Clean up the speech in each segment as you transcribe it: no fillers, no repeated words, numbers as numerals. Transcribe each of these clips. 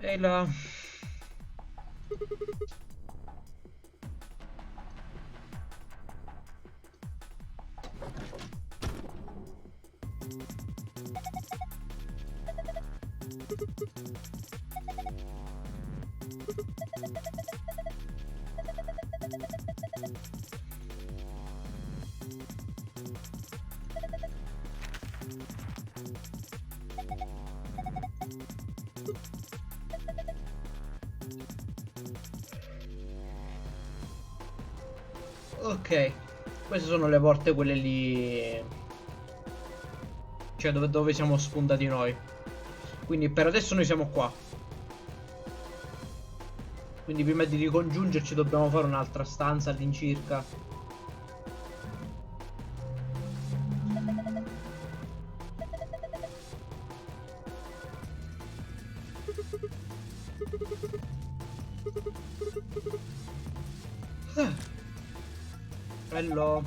E la... Ok, queste sono le porte, quelle lì, cioè dove siamo spuntati noi. Quindi per adesso noi siamo qua. Quindi prima di ricongiungerci dobbiamo fare un'altra stanza all'incirca. Bello.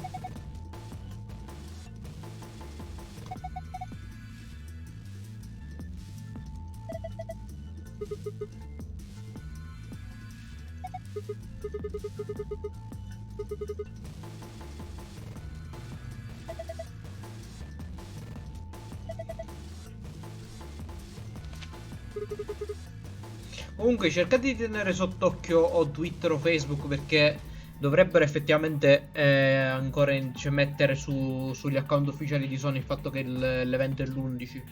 Comunque cercate di tenere sott'occhio o Twitter o Facebook, perché dovrebbero effettivamente ancora cioè, mettere sugli account ufficiali di Sony il fatto che l'evento è l'11.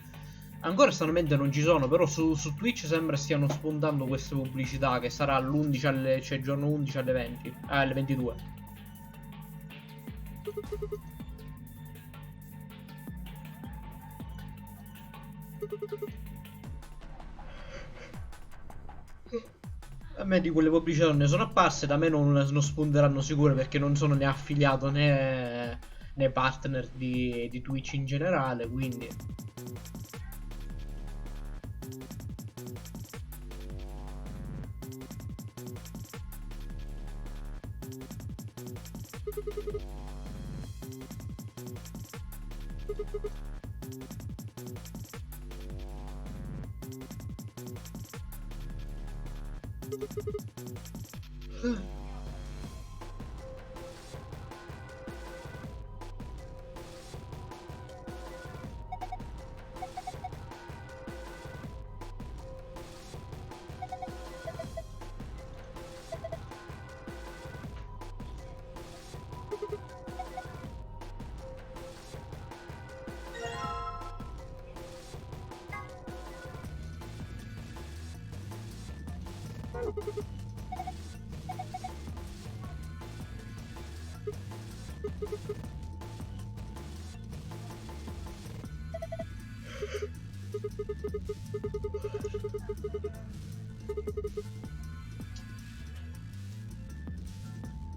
Ancora stranamente non ci sono, però su Twitch sembra stiano spuntando queste pubblicità che sarà l'11 cioè giorno 11 alle 20, alle 22. A me di quelle pubblicità non ne sono apparse, da me non spunteranno sicure perché non sono né affiliato né partner di Twitch in generale, quindi...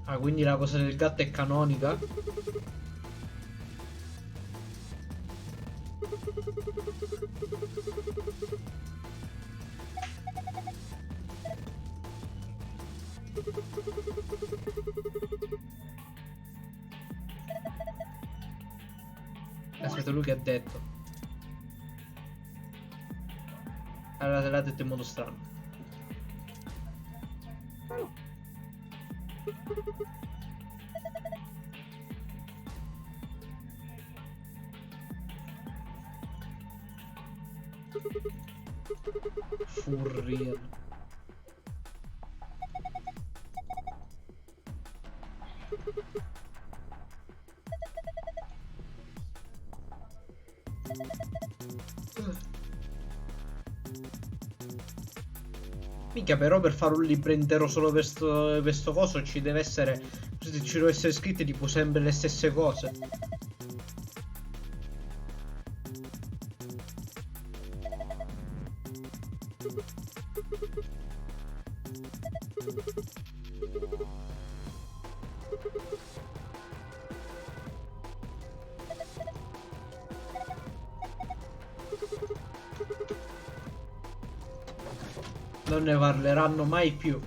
Ah, quindi la cosa del gatto è canonica? Aspetta, lui che ha detto? Allora, l'ha detto in modo strano. Furrier. Minchia, però per fare un libro intero solo per sto coso ci deve essere... Ci devono essere scritte tipo sempre le stesse cose. Non ne parleranno mai più.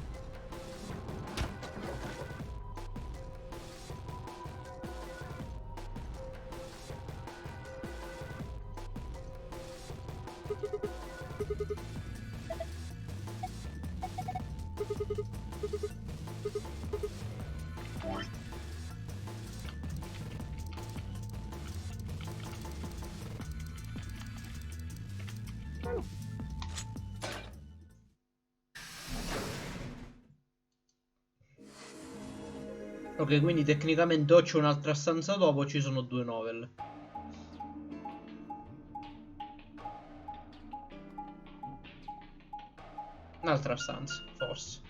Ok, quindi tecnicamente o c'è un'altra stanza dopo o ci sono due novel. Un'altra stanza, forse.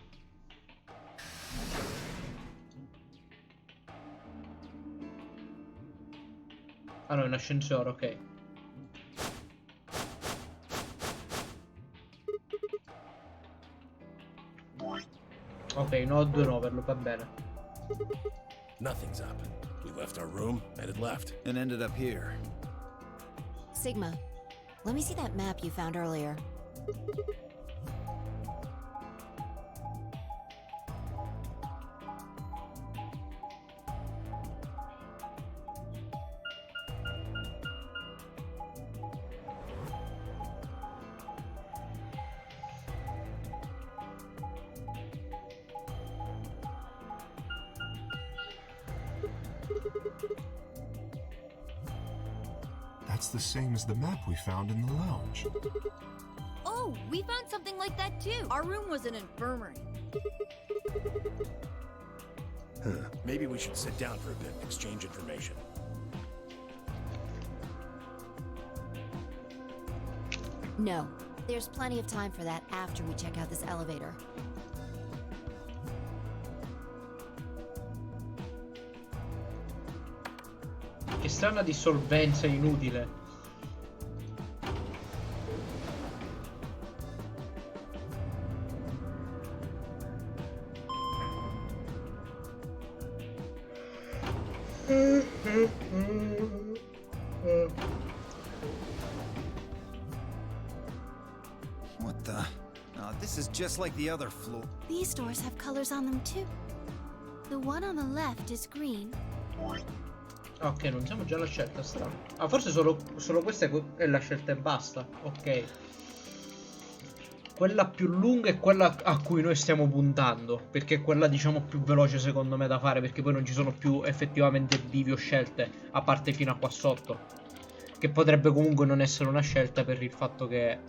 Ah no, è un ascensore, ok. Ok, no, due novel, va bene. Nothing's up. We left our room, headed left. And ended up here. Sigma, let me see that map you found earlier. That's the same as the map we found in the lounge. Oh, we found something like that too. Our room was an infirmary. Maybe we should sit down for a bit and exchange information. No, there's plenty of time for that after we check out this elevator. Che strana dissolvenza inutile. What the? Oh, this is just like the other floor. These doors have colors on them too. The one on the left is green. Ok, non siamo già alla scelta, strano. Ah, forse solo questa è la scelta e basta. Ok. Quella più lunga è quella a cui noi stiamo puntando, perché è quella, diciamo, più veloce secondo me da fare, perché poi non ci sono più effettivamente bivio scelte, a parte fino a qua sotto. Che potrebbe comunque non essere una scelta per il fatto che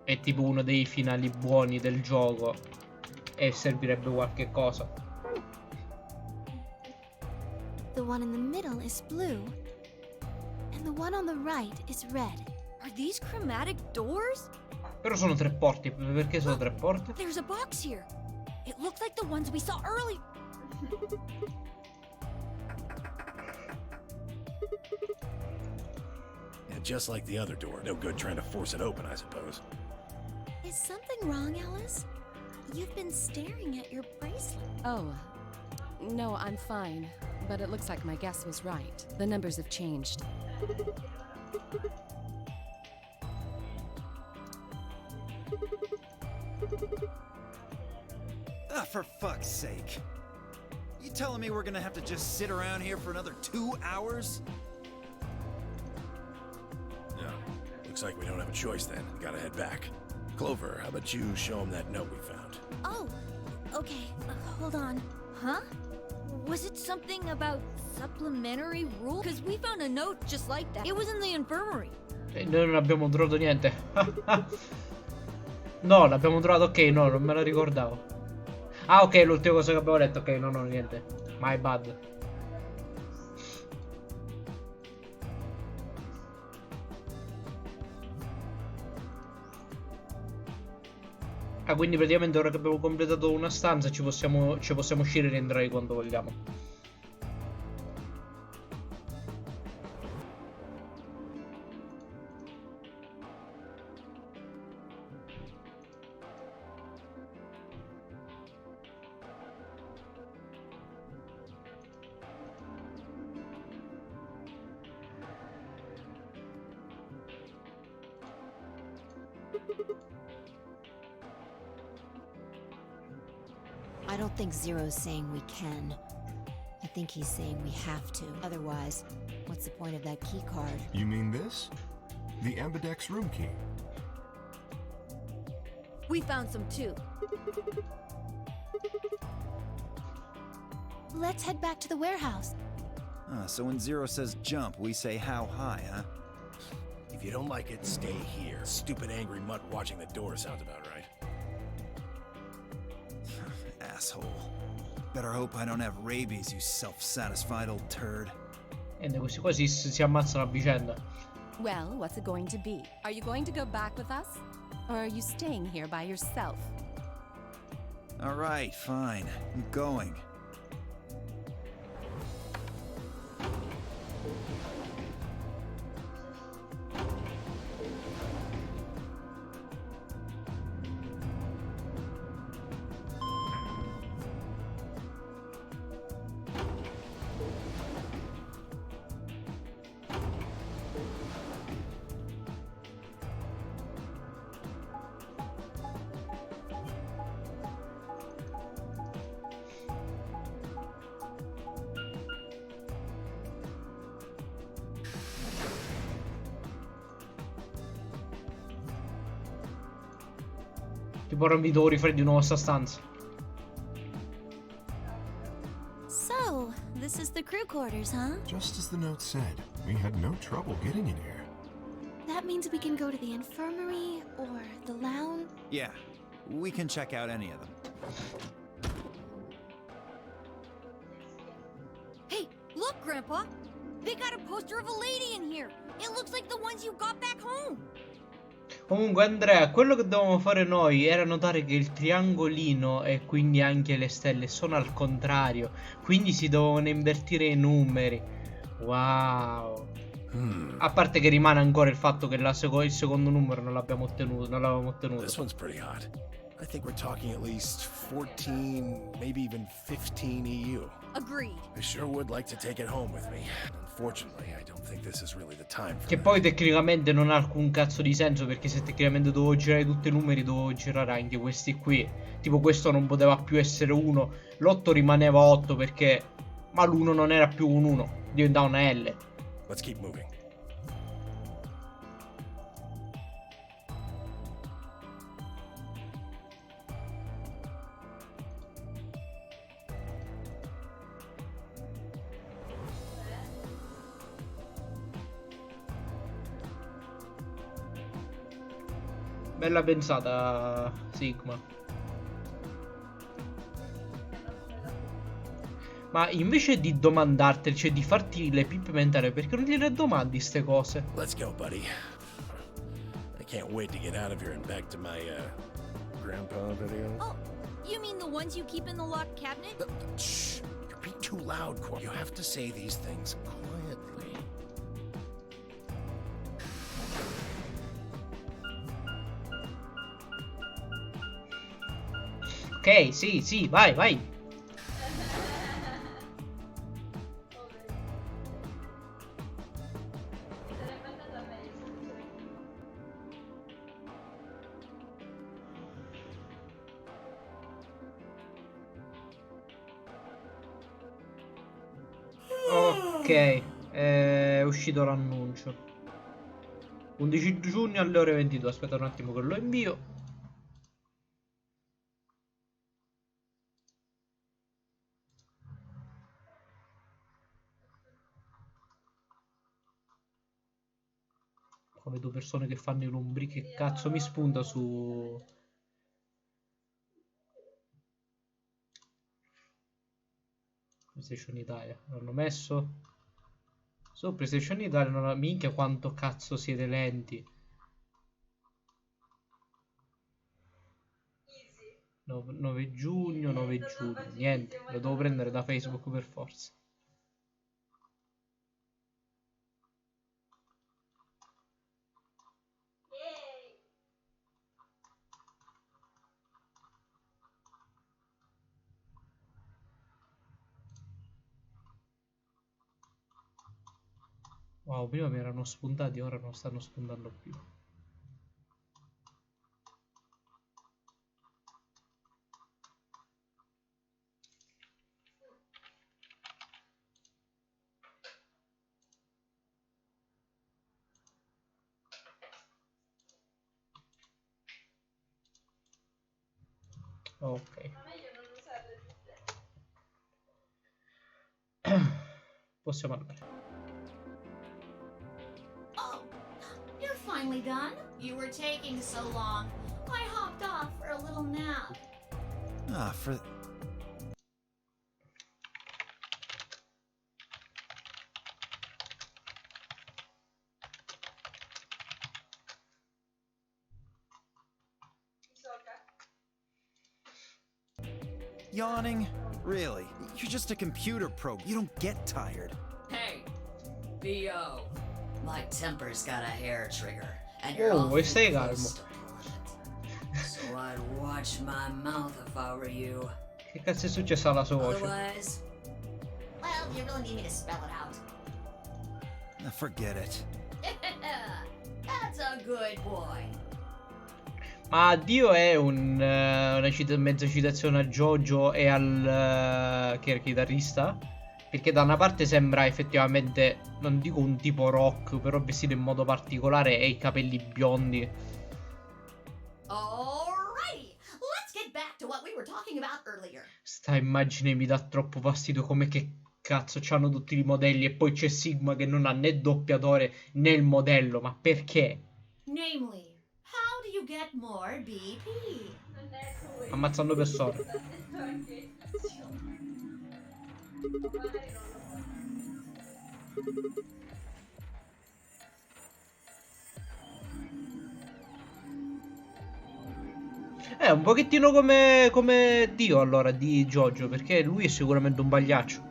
è tipo uno dei finali buoni del gioco e servirebbe qualche cosa. The one in the middle is blue. And the one on the right is red. Are these chromatic doors? Però sono tre porte. Perché sono tre porte? There's a box here. It looks like the ones we saw earlier. Yeah, just like the other door. No good trying to force it open, I suppose. Is something wrong, Alice? You've been staring at your bracelet. Oh, no, I'm fine. But it looks like my guess was right. The numbers have changed. Ah, for fuck's sake. You telling me we're gonna have to just sit around here for another 2 hours? No. Looks like we don't have a choice then. Gotta head back. Clover, how about you show him that note we found? Oh, okay. Hold on. Huh? Was it something about supplementary rule? Because we found a note just like that. It was in the infirmary. E noi non abbiamo trovato niente. No, l'abbiamo trovato, ok, no, non me la ricordavo. Ah, ok, l'ultima cosa che abbiamo detto, ok, no, no, niente. My bad. Ah, quindi praticamente ora che abbiamo completato una stanza ci possiamo uscire e rientrare quando vogliamo. I don't think Zero's saying we can. I think he's saying we have to. Otherwise, what's the point of that key card? You mean this? The Ambidex room key. We found some too. Let's head back to the warehouse. So when Zero says jump, we say how high, huh? If you don't like it, stay here. Stupid angry mutt watching the door sounds about right. Asshole. Better hope I don't have rabies, you self-satisfied old turd. E questi qua si ammazzano a vicenda. Well, what's it going to be? Are you going to go back with us? Or are you staying here by yourself? All right, fine. I'm going. Tipo ora mi devo rifare di nuovo sta stanza. So, this is the crew quarters, huh? Just as the note said, we had no trouble getting in here. That means we can go to the infirmary or the lounge. Yeah, we can check out any of them. Hey, look, Grandpa! They got a poster of a lady in here! It looks like the ones you got back home! Comunque Andrea, quello che dovevamo fare noi era notare che il triangolino e quindi anche le stelle sono al contrario, quindi si devono invertire i numeri. Wow. A parte che rimane ancora il fatto che il secondo numero non l'abbiamo ottenuto, non l'avevamo ottenuto. This one's pretty hot. I think we're talking at least 14, maybe even 15 EU. Agreed. I sure would like to take it home with me. Unfortunately, I don't think this is really the time for Che that. poi tecnicamente non ha alcun cazzo di senso, perché se tecnicamente dovevo girare tutti i numeri dovevo girare anche questi qui. Tipo questo non poteva più essere 1, l'8 rimaneva 8 perché... ma l'1 non era più un 1, diventava una L. Let's keep moving. Bella pensata, Sigma. Ma invece di domandartene, cioè di farti le pippe mentali, perché non gliele domandi ste cose? Let's go, buddy. I can't wait to get out of here and back to my, grandpa video. Oh, you mean the ones you keep in the locked cabinet? Shh! You're being too loud, Cor. You have to say these things quietly. Ok, sì, vai, vai. Ok, è uscito l'annuncio. 11 giugno alle ore 22. Aspetta un attimo che lo invio. Qua vedo persone che fanno i lumbri. Che cazzo mi spunta su... PlayStation Italia. L'hanno messo su PlayStation Italia. Non... Minchia quanto cazzo siete lenti. 9 giugno, 9 giugno. Niente, lo devo prendere da Facebook per forza. Wow, prima mi erano spuntati, ora non stanno spuntando più. Ok. Possiamo andare. Oh, you're finally done? You were taking so long. I hopped off for a little nap. Ah, for... Yawning? Really? You're just a computer program. You don't get tired. Hey, B.O. My temper's got a hair trigger, and you're Oh, vuoi awfully stai calmo? close to pulling it. So I'd watch my mouth if I were you. Che cazzo è successo alla sua voce? Otherwise, Well, you really need me to spell it out. Forget it. That's a good boy. Ma Dio è mezza citazione a JoJo e al che era il chitarrista? Perché da una parte sembra effettivamente, non dico un tipo rock, però vestito in modo particolare e i capelli biondi. Alrighty, let's get back to what we were talking about earlier. Sta immagine mi dà troppo fastidio, come che cazzo c'hanno tutti i modelli e poi c'è Sigma che non ha né doppiatore né il modello, ma perché? Namely, how do you get more BP? Ammazzando persone. È un pochettino come Dio allora di JoJo, perché lui è sicuramente un pagliaccio.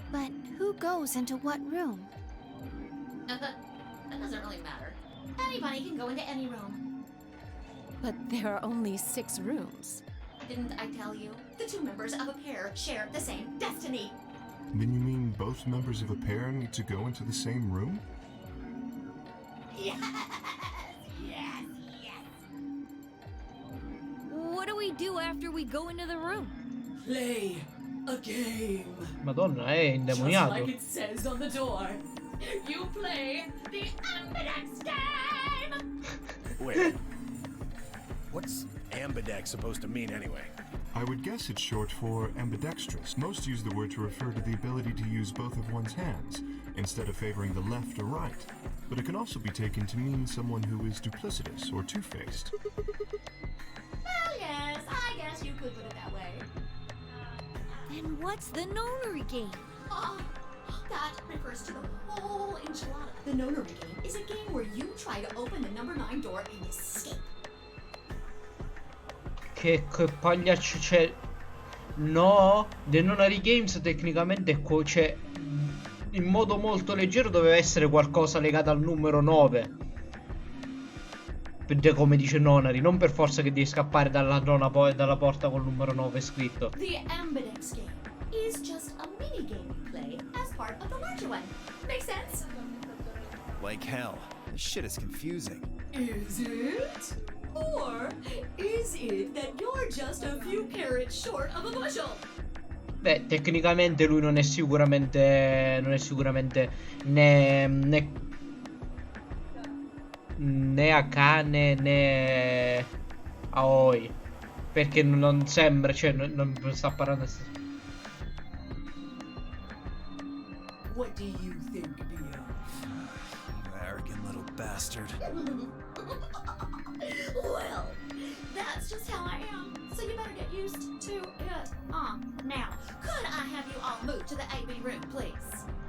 But who goes into what room? That doesn't really matter. Anybody can go into any room. But there are only 6 rooms. Didn't I tell you? The two members of a pair share the same destiny. Then you mean both members of a pair need to go into the same room? Yes, yes, yes. What do we do after we go into the room? play a game. Madonna, è Just indemoniato. like it says on the door. You play the ambidex game. Wait. What's ambidex supposed to mean anyway? I would guess it's short for ambidextrous. Most use the word to refer to the ability to use both of one's hands, instead of favoring the left or right. But it can also be taken to mean someone who is duplicitous or two-faced. Well, yes, I guess you could put it that way. Then what's the Nonary game? Oh, that refers to the whole enchilada. The Nonary game is a game where you try to open the number 9 door and escape. Che pagliaccio c'è? No, The Nonary Games tecnicamente è cioè, in modo molto leggero doveva essere qualcosa legato al numero 9. Come dice Nonary, non per forza che devi scappare dalla porta col numero 9 scritto. The ambidex game is just a mini game you play as part of the larger one. Makes sense? Like hell. This shit is confusing. Is it? Or is it that you're just a few carrots short of a bushel? Beh, tecnicamente lui non è sicuramente né Akane né Aoi, perché non sembra, cioè non sta parlando. What do you think, Bio? You arrogant little bastard. Well, that's just how I am. So you better get used to it. Now, could I have you all move to the AB room, please?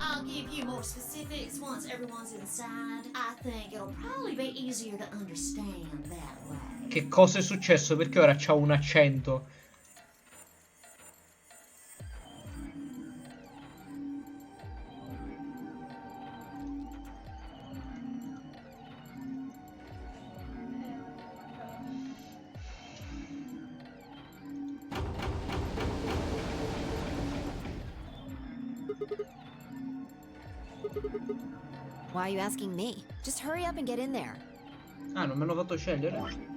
I'll give you more specifics once everyone's inside. I think it'll probably be easier to understand that way. Che cosa è successo? Perché ora c'ha un accento? Why are you asking me? Just hurry up and get in there. Ah, non me l'ho fatto scegliere.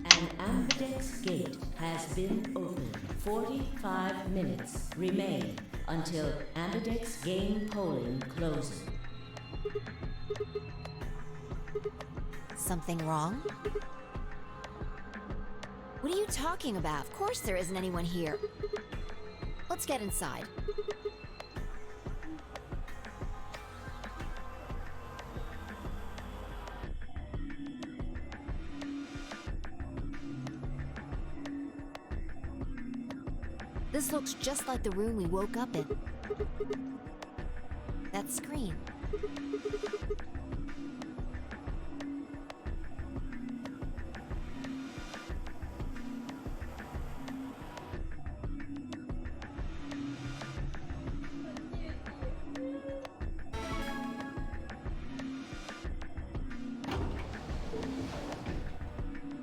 An ambidex gate has been opened. 45 minutes remain until ambidex game polling closes. Something wrong? What are you talking about? Of course there isn't anyone here. Let's get inside. This looks just like the room we woke up in. That screen.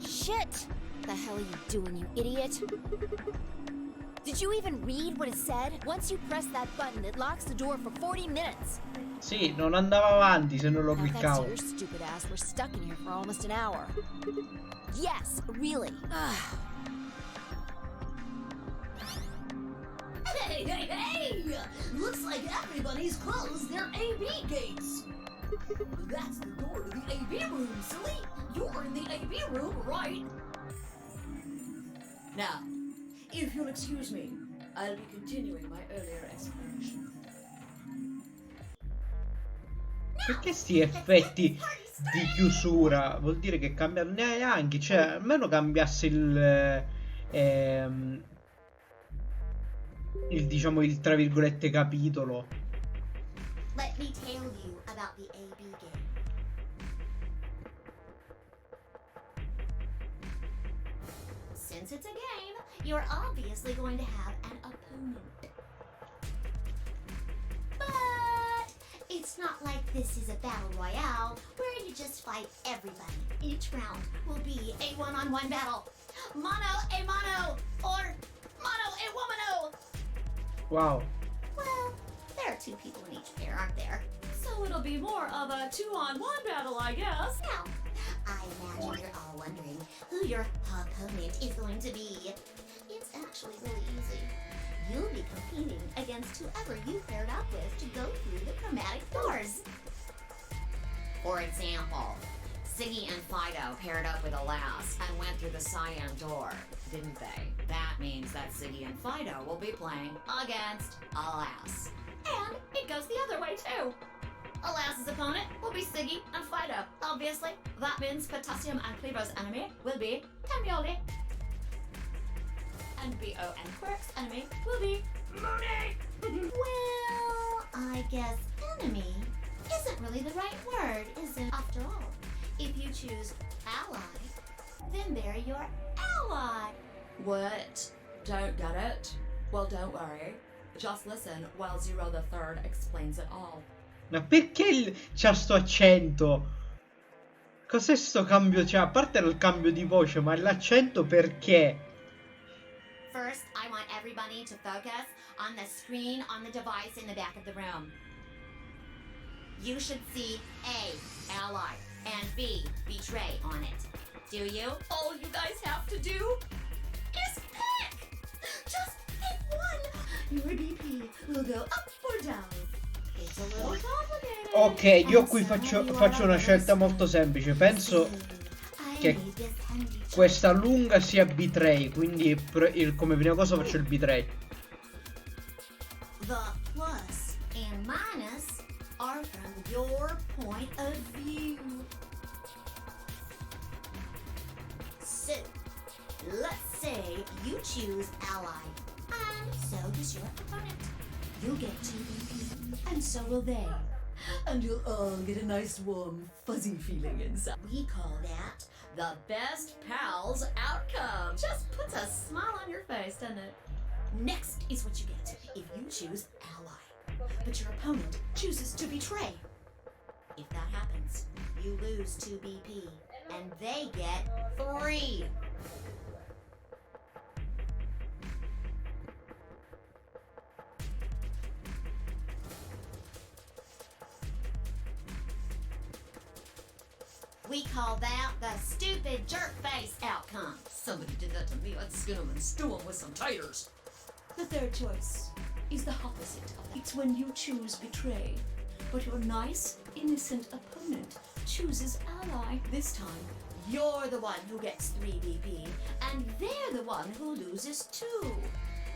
Shit! The hell are you doing, you idiot? Did you even read what it said? Once you press that button, it locks the door for 40 minutes. Sì, non andava avanti se non lo Now, thanks to cliccavo. your stupid ass, we're stuck in here for almost an hour. Yes, really. Hey, hey, hey! Looks like everybody's closed their AB gates. That's the door to the AB room, silly. You're in the AB room, right? Now, if you'll excuse me, I'll be continuing my earlier explanation. Perché sti effetti di chiusura? Vuol dire che cambiano neanche, cioè almeno cambiasse il diciamo il tra virgolette capitolo. Let me tell you about the AB game. Since it's a game, you're obviously going to have an opponent. But it's not like this is a battle royale where you just fight everybody. Each round will be a one-on-one battle. Mono a mono or mono a womano. Wow. Well, there are two people in each pair, aren't there? So it'll be more of a 2-on-1 battle, I guess. Now, I imagine you're all wondering who your opponent is going to be. It's actually really easy. You'll be competing against whoever you paired up with to go through the chromatic doors. For example, Siggy and Fido paired up with Alas and went through the cyan door, didn't they? That means that Siggy and Fido will be playing against Alas. And it goes the other way, too. Alas's opponent will be Siggy and Fido, obviously. That means Potassium and Cleaver's enemy will be Camioli. And B.O. and Quirk's enemy will be Mooney. Well, I guess enemy isn't really the right word, is it? After all, if you choose ally, then they're your ally. What? Don't get it? Well, don't worry. Just listen while Zero the Third explains it all. Ma perché c'ha sto accento? Cos'è sto cambio? Cioè, a parte il cambio di voce, ma l'accento perché? First, I want everybody to focus on the screen on the device in the back of the room. You should see A, ally, and B, betray on it. Do you? All you guys have to do is pick! Just pick one! Your BP will go up or down. It's a little complicated. Ok, io qui faccio una scelta molto semplice. Penso che questa lunga sia betray, quindi come prima cosa faccio il betray. The plus and minus are from your point of view. So, let's say you choose ally, and so does your opponent. You'll get 2 BP, and so will they. And you'll all get a nice warm fuzzy feeling inside. We call that the best pals outcome. Just puts a smile on your face, doesn't it? Next is what you get if you choose ally, but your opponent chooses to betray. If that happens, you lose 2 BP, and they get 3. We call that the stupid jerk face outcome. Somebody did that to me. I'd skin them and stew them with some taters. The third choice is the opposite of that. It's when you choose betray, but your nice, innocent opponent chooses ally. This time, You're the one who gets 3 BP, and they're the one who loses 2.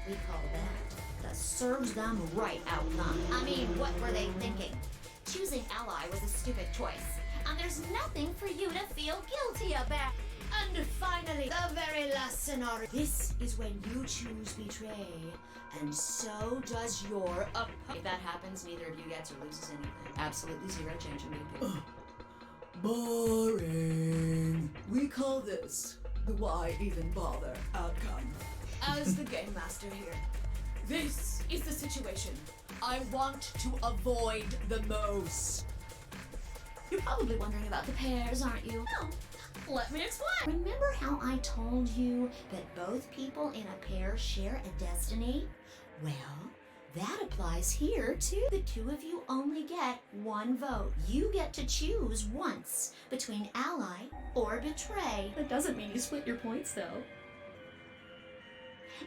We call that the serves them right outcome. I mean, what were they thinking? Choosing ally was a stupid choice, and there's nothing for you to feel guilty about. And finally, the very last scenario. This is when you choose betray, and so does your opponent. If that happens, neither of you gets or loses anything. Absolutely 0 change in BP. Boring. We call this the why even bother outcome. As the game master here, this is the situation I want to avoid the most. You're probably wondering about the pairs, aren't you? No. Let me explain. Remember how I told you that both people in a pair share a destiny? Well, that applies here too. The 2 of you only get 1 vote. You get to choose once between ally or betray. That doesn't mean you split your points though.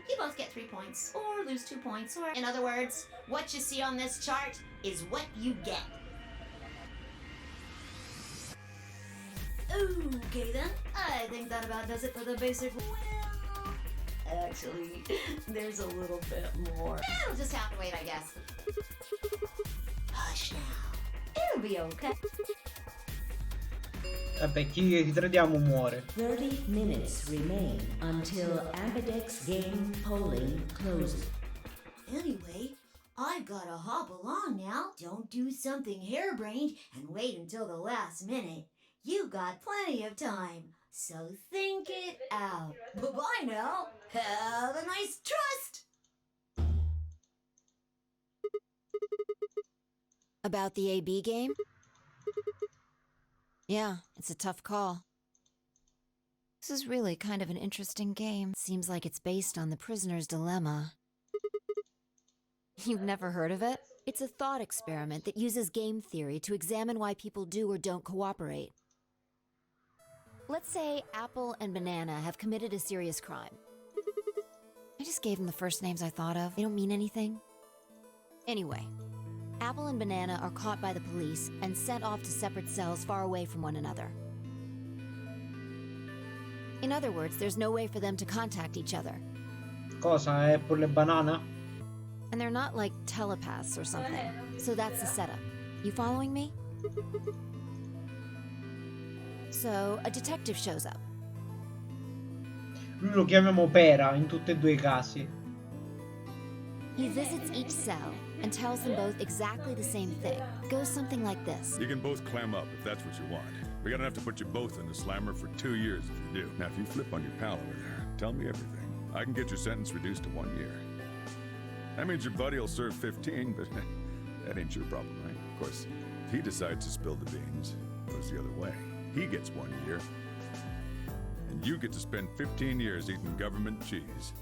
You both get 3 points, or lose 2 points, or in other words, what you see on this chart is what you get. Okay then, I think that about does it for the basic. Well, actually, there's a little bit more. It'll just have to wait, I guess. Hush now. It'll be okay. Vabbè, chi ritradiamo muore. 30 minutes remain until Ambidex game polling closes. Anyway, I've gotta hop along now. Don't do something harebrained and wait until the last minute. You got plenty of time, so think it out. Bye-bye now. Have a nice trust. About the AB game? Yeah, it's a tough call. This is really kind of an interesting game. Seems like it's based on the prisoner's dilemma. You've never heard of it? It's a thought experiment that uses game theory to examine why people do or don't cooperate. Let's say Apple and Banana have committed a serious crime. I just gave them the first names I thought of. They don't mean anything. Anyway, Apple and Banana are caught by the police and sent off to separate cells far away from one another. In other words, there's no way for them to contact each other. Cosa? Apple e banana? And they're not like telepaths or something. So that's the setup. You following me? So, a detective shows up. Lui lo chiamiamo Pera in tutti e 2 i casi. He visits each cell and tells them both exactly the same thing. It goes something like this. You can both clam up if that's what you want. We're gonna have to put you both in the slammer for 2 years if you do. Now, if you flip on your pal over there, tell me everything. I can get your sentence reduced to 1 year. That means your buddy will serve 15, but that ain't your problem, right? Of course, if he decides to spill the beans, it goes the other way. He gets 1 year, and you get to spend 15 years eating government cheese.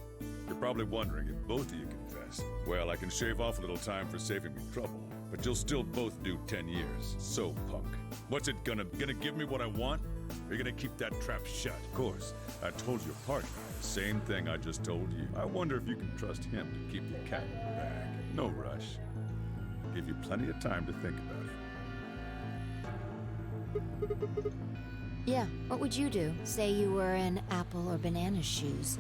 You're probably wondering if both of you confess. Well, I can shave off a little time for saving me trouble, but you'll still both do 10 years. So, punk, what's it gonna give me what I want? Or are you gonna keep that trap shut? Of course, I told your partner the same thing I just told you. I wonder if you can trust him to keep your cat in the bag. No rush. Give you plenty of time to think about it. Yeah, what would you do? Say you were in Apple or Banana's shoes.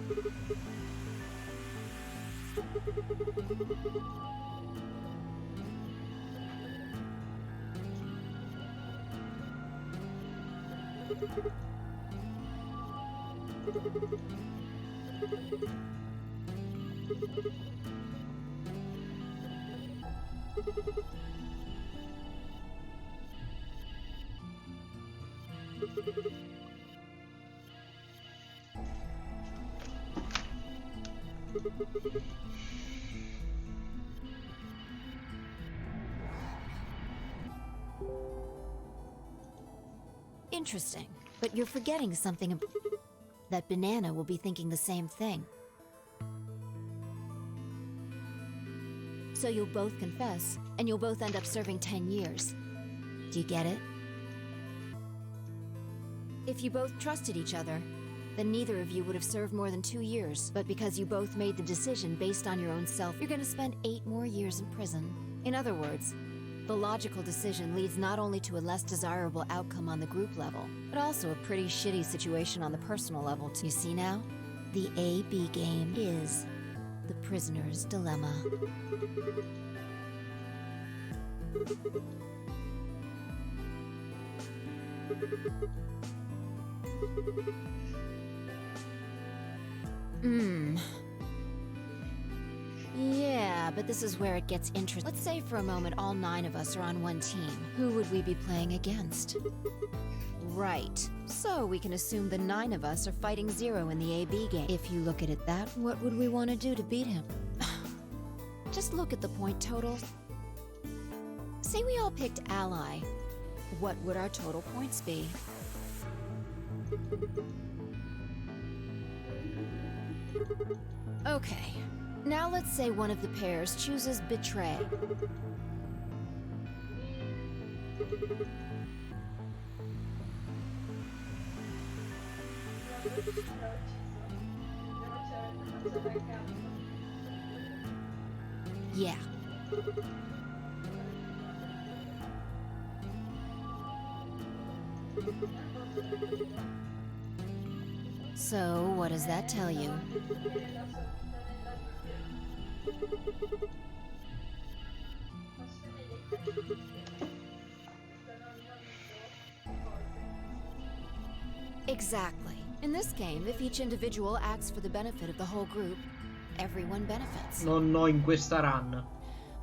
Interesting, but you're forgetting something. That Banana will be thinking the same thing. So you'll both confess, and you'll both end up serving 10 years. Do you get it? If you both trusted each other, then neither of you would have served more than 2 years. But because you both made the decision based on your own self, you're gonna spend 8 more years in prison. In other words, The logical decision leads not only to a less desirable outcome on the group level, but also a pretty shitty situation on the personal level. You see now? The A-B game is the prisoner's dilemma. Yeah, but this is where it gets interesting. Let's say for a moment all 9 of us are on one team. Who would we be playing against? Right. So we can assume the 9 of us are fighting Zero in the AB game. If you look at it that, what would we want to do to beat him? Just look at the point totals. Say we all picked Ally. What would our total points be? Okay. Now let's say one of the pairs chooses Betray. Yeah. So, what does that tell you? Exactly. In this game, if each individual acts for the benefit of the whole group, everyone benefits. No, in questa run.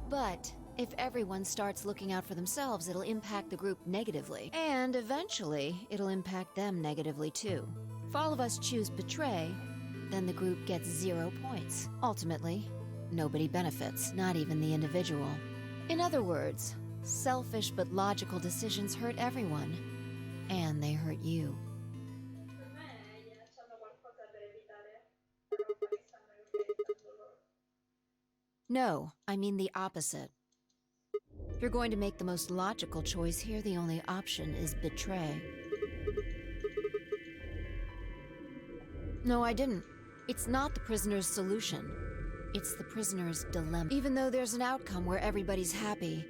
But if everyone starts looking out for themselves, it'll impact the group negatively. And eventually, it'll impact them negatively too. If all of us choose Betray, then the group gets 0 points. Ultimately, nobody benefits, not even the individual. In other words, selfish but logical decisions hurt everyone. And they hurt you. No, I mean the opposite. If you're going to make the most logical choice here, the only option is Betray. No, I didn't. It's not the prisoner's solution. It's the prisoner's dilemma. Even though there's an outcome where everybody's happy,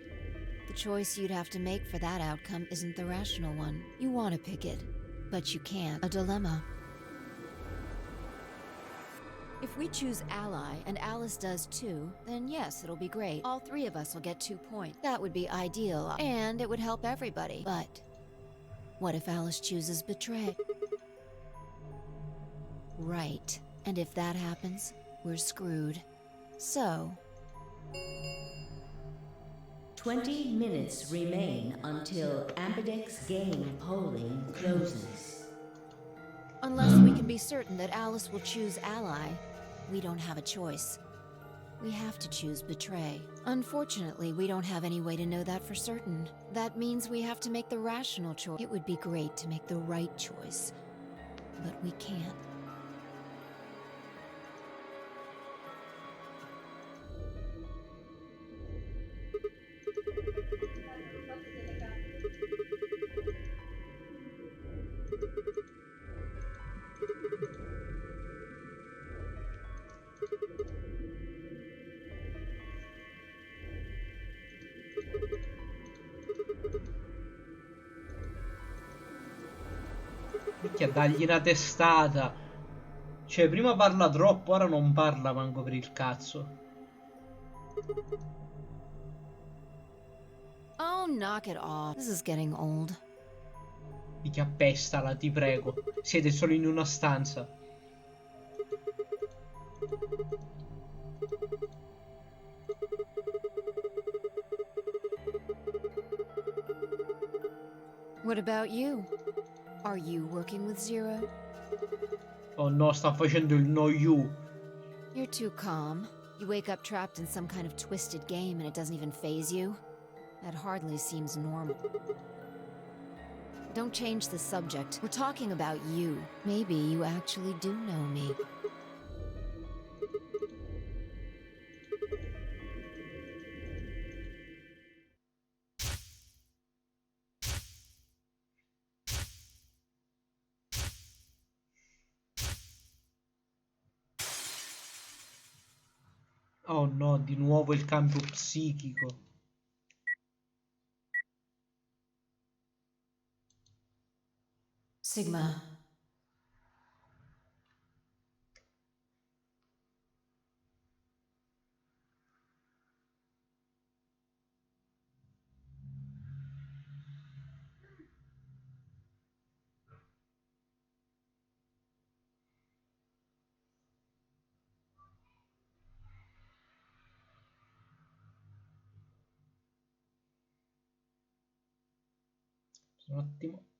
the choice you'd have to make for that outcome isn't the rational one. You want to pick it, but you can't. A dilemma. If we choose Ally, and Alice does too, then yes, it'll be great. All 3 of us will get 2 points. That would be ideal, and it would help everybody. But what if Alice chooses Betray? Right. And if that happens, we're screwed. So... 20 minutes remain until Ambidex game polling closes. Unless we can be certain that Alice will choose Ally, we don't have a choice. We have to choose Betray. Unfortunately, we don't have any way to know that for certain. That means we have to make the rational choice. It would be great to make the right choice, but we can't. Minchia, dagli una testata. Cioè, prima parla troppo, ora non parla manco per il cazzo. Oh, knock it off. This is getting old. Minchia, pestala, ti prego. Siete solo in una stanza. What about you? Are you working with Zero? Oh no, sta facendo il no you. You're too calm. You wake up trapped in some kind of twisted game and it doesn't even faze you? That hardly seems normal. Don't change the subject. We're talking about you. Maybe you actually do know me. Oh no, di nuovo il cambio psichico. Sigma. Un attimo.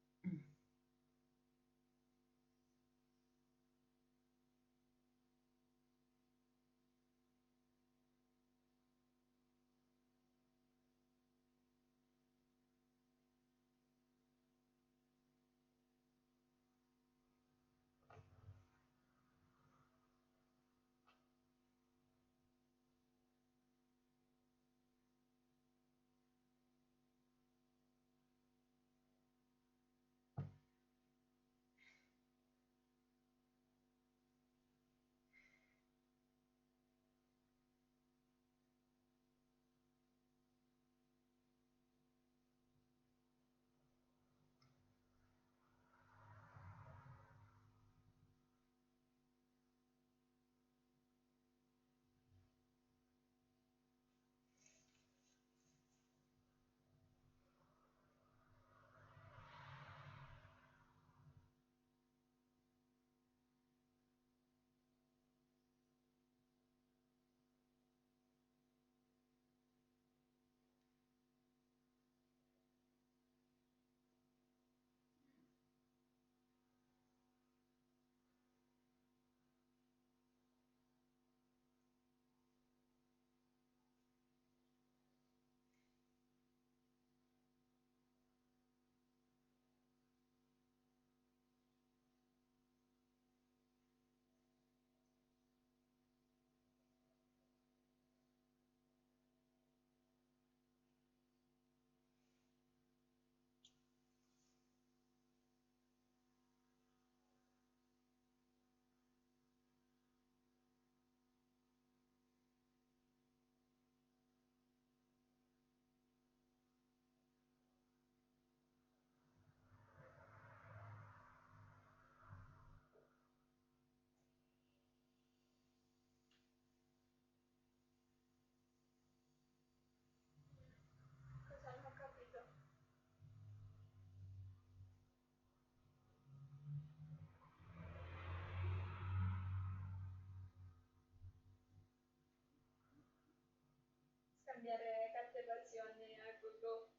Scambiare carte d'azione al gogo.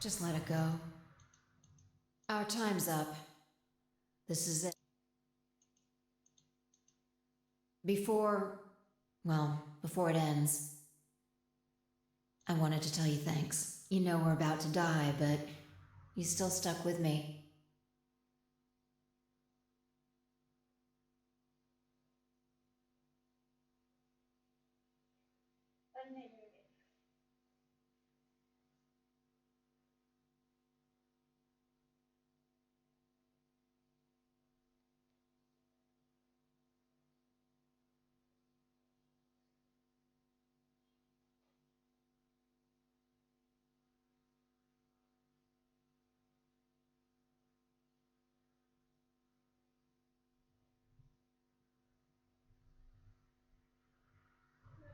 Just let it go. Our time's up. This is it. Before it ends, I wanted to tell you thanks. You know we're about to die, but you still stuck with me.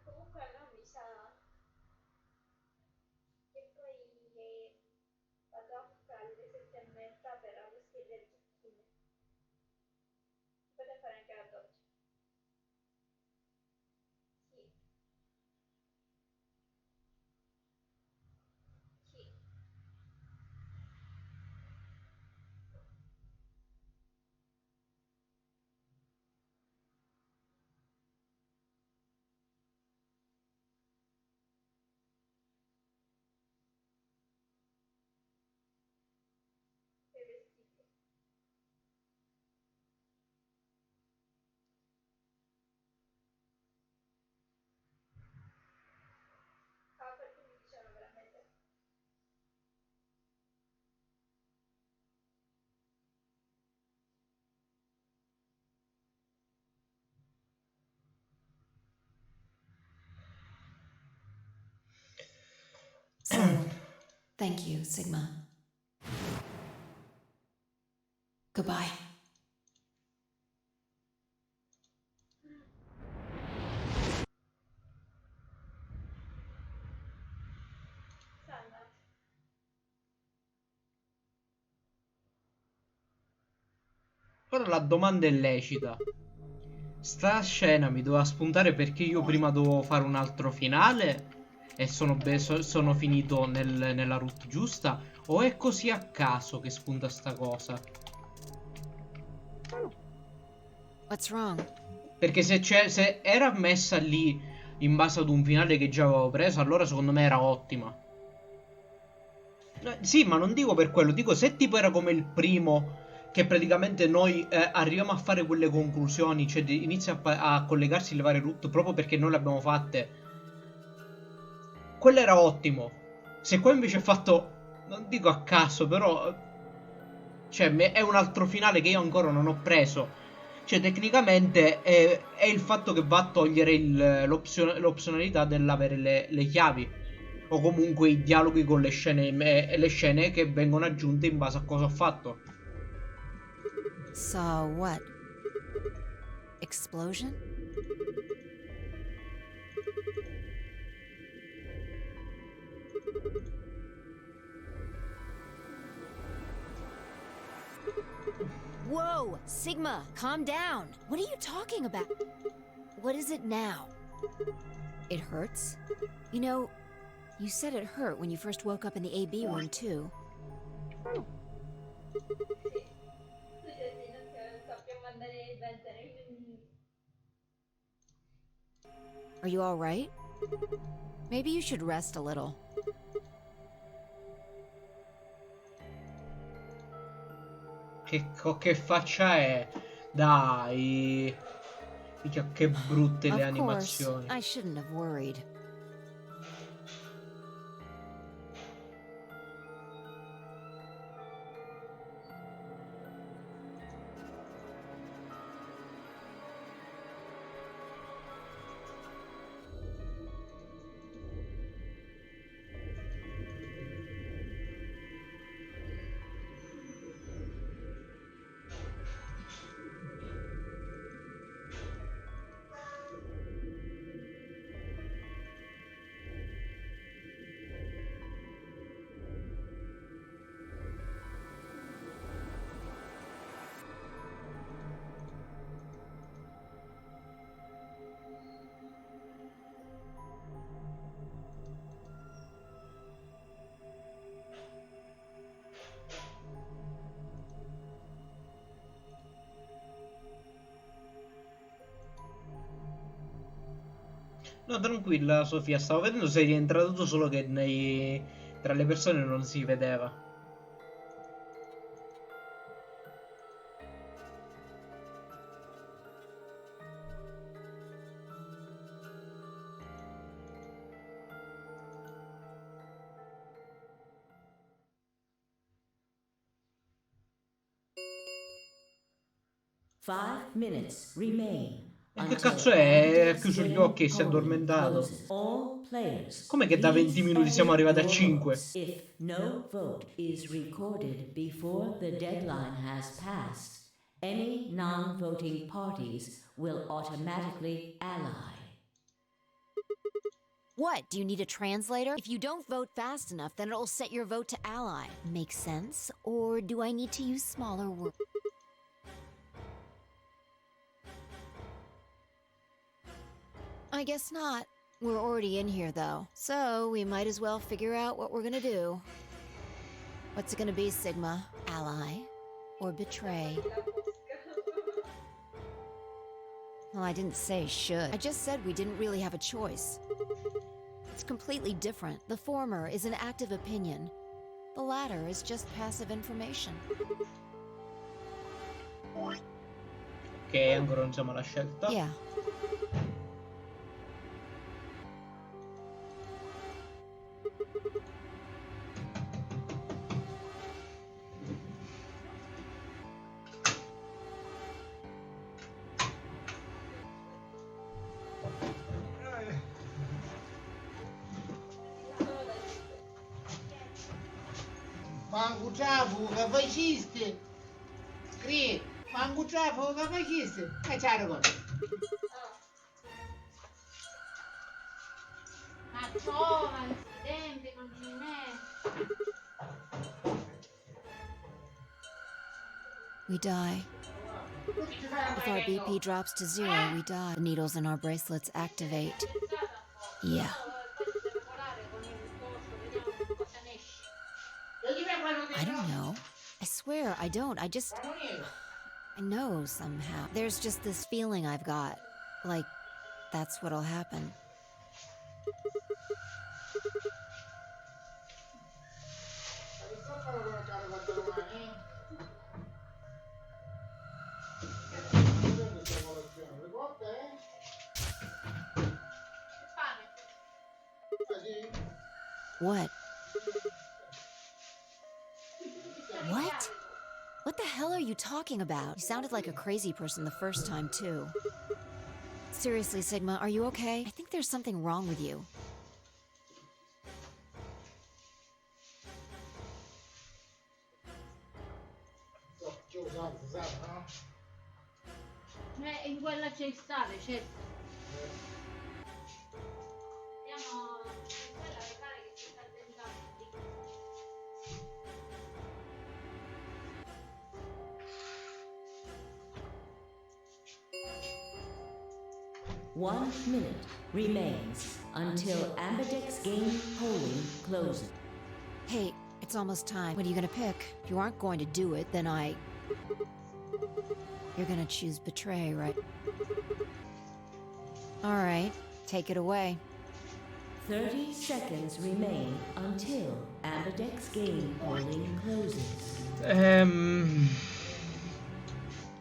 Comunque a me mi sa Thank you, Sigma. Goodbye. Ora la domanda è lecita. Sta scena mi doveva spuntare perché io prima dovevo fare un altro finale e sono finito nella route giusta, o è così a caso che spunta sta cosa? What's wrong? Perché se era messa lì in base ad un finale che già avevo preso, allora secondo me era ottima. Sì, ma non dico per quello, dico se tipo era come il primo, che praticamente noi arriviamo a fare quelle conclusioni, cioè inizia a collegarsi le varie route proprio perché noi le abbiamo fatte. Quello era ottimo. Se qua invece è fatto, non dico a caso, però, cioè è un altro finale che io ancora non ho preso. Cioè tecnicamente è il fatto che va a togliere l'opzionalità dell'avere le chiavi. O comunque i dialoghi con le scene che vengono aggiunte in base a cosa ho fatto. So what? Explosion? Whoa, Sigma, calm down. What are you talking about? What is it now? It hurts? You know, you said it hurt when you first woke up in the AB room, too. Are you all right? Maybe you should rest a little. Che faccia è? Dai. Minchia, che brutte le animazioni. I shouldn't have worried. No, tranquilla Sofia, stavo vedendo se è rientrato solo che tra le persone non si vedeva. Five minutes remain. E che cazzo è? Ha chiuso gli occhi e si è addormentato. Come che da 20 minuti siamo arrivati a 5? If no vote is recorded before the deadline has passed, any non-voting parties will automatically ally. What? Do you need a translator? If you don't vote fast enough, then it'll set your vote to ally. Makes sense? Or do I need to use smaller words? I guess not. We're already in here, though, so we might as well figure out what we're gonna do. What's it gonna be, Sigma? Ally? Or betray? Well, I didn't say should. I just said we didn't really have a choice. It's completely different. The former is an active opinion. The latter is just passive information. Ok, ancora non siamo alla scelta. Yeah. manco già fuga faciste. Scri, manco già fuga faciste. E c'è la cosa. Ma giovane, sti tempi non è. We die. If our BP drops to 0, we die. The needles in our bracelets activate. Yeah. I don't know. I swear, I don't. I know somehow. There's just this feeling I've got. Like, that's what'll happen. What? What? What the hell are you talking about? You sounded like a crazy person the first time, too. Seriously, Sigma, are you okay? I think there's something wrong with you. In quella c'è il sale, certo. Andiamo in quella mi pare che si sta tentando. 1 minute remains until Ambidex's game polling closes. Hey, it's almost time. What are you gonna pick? If you aren't going to do it, then You're gonna choose betray, right? Alright, take it away. 30 seconds remain until Ambidex's game polling closes.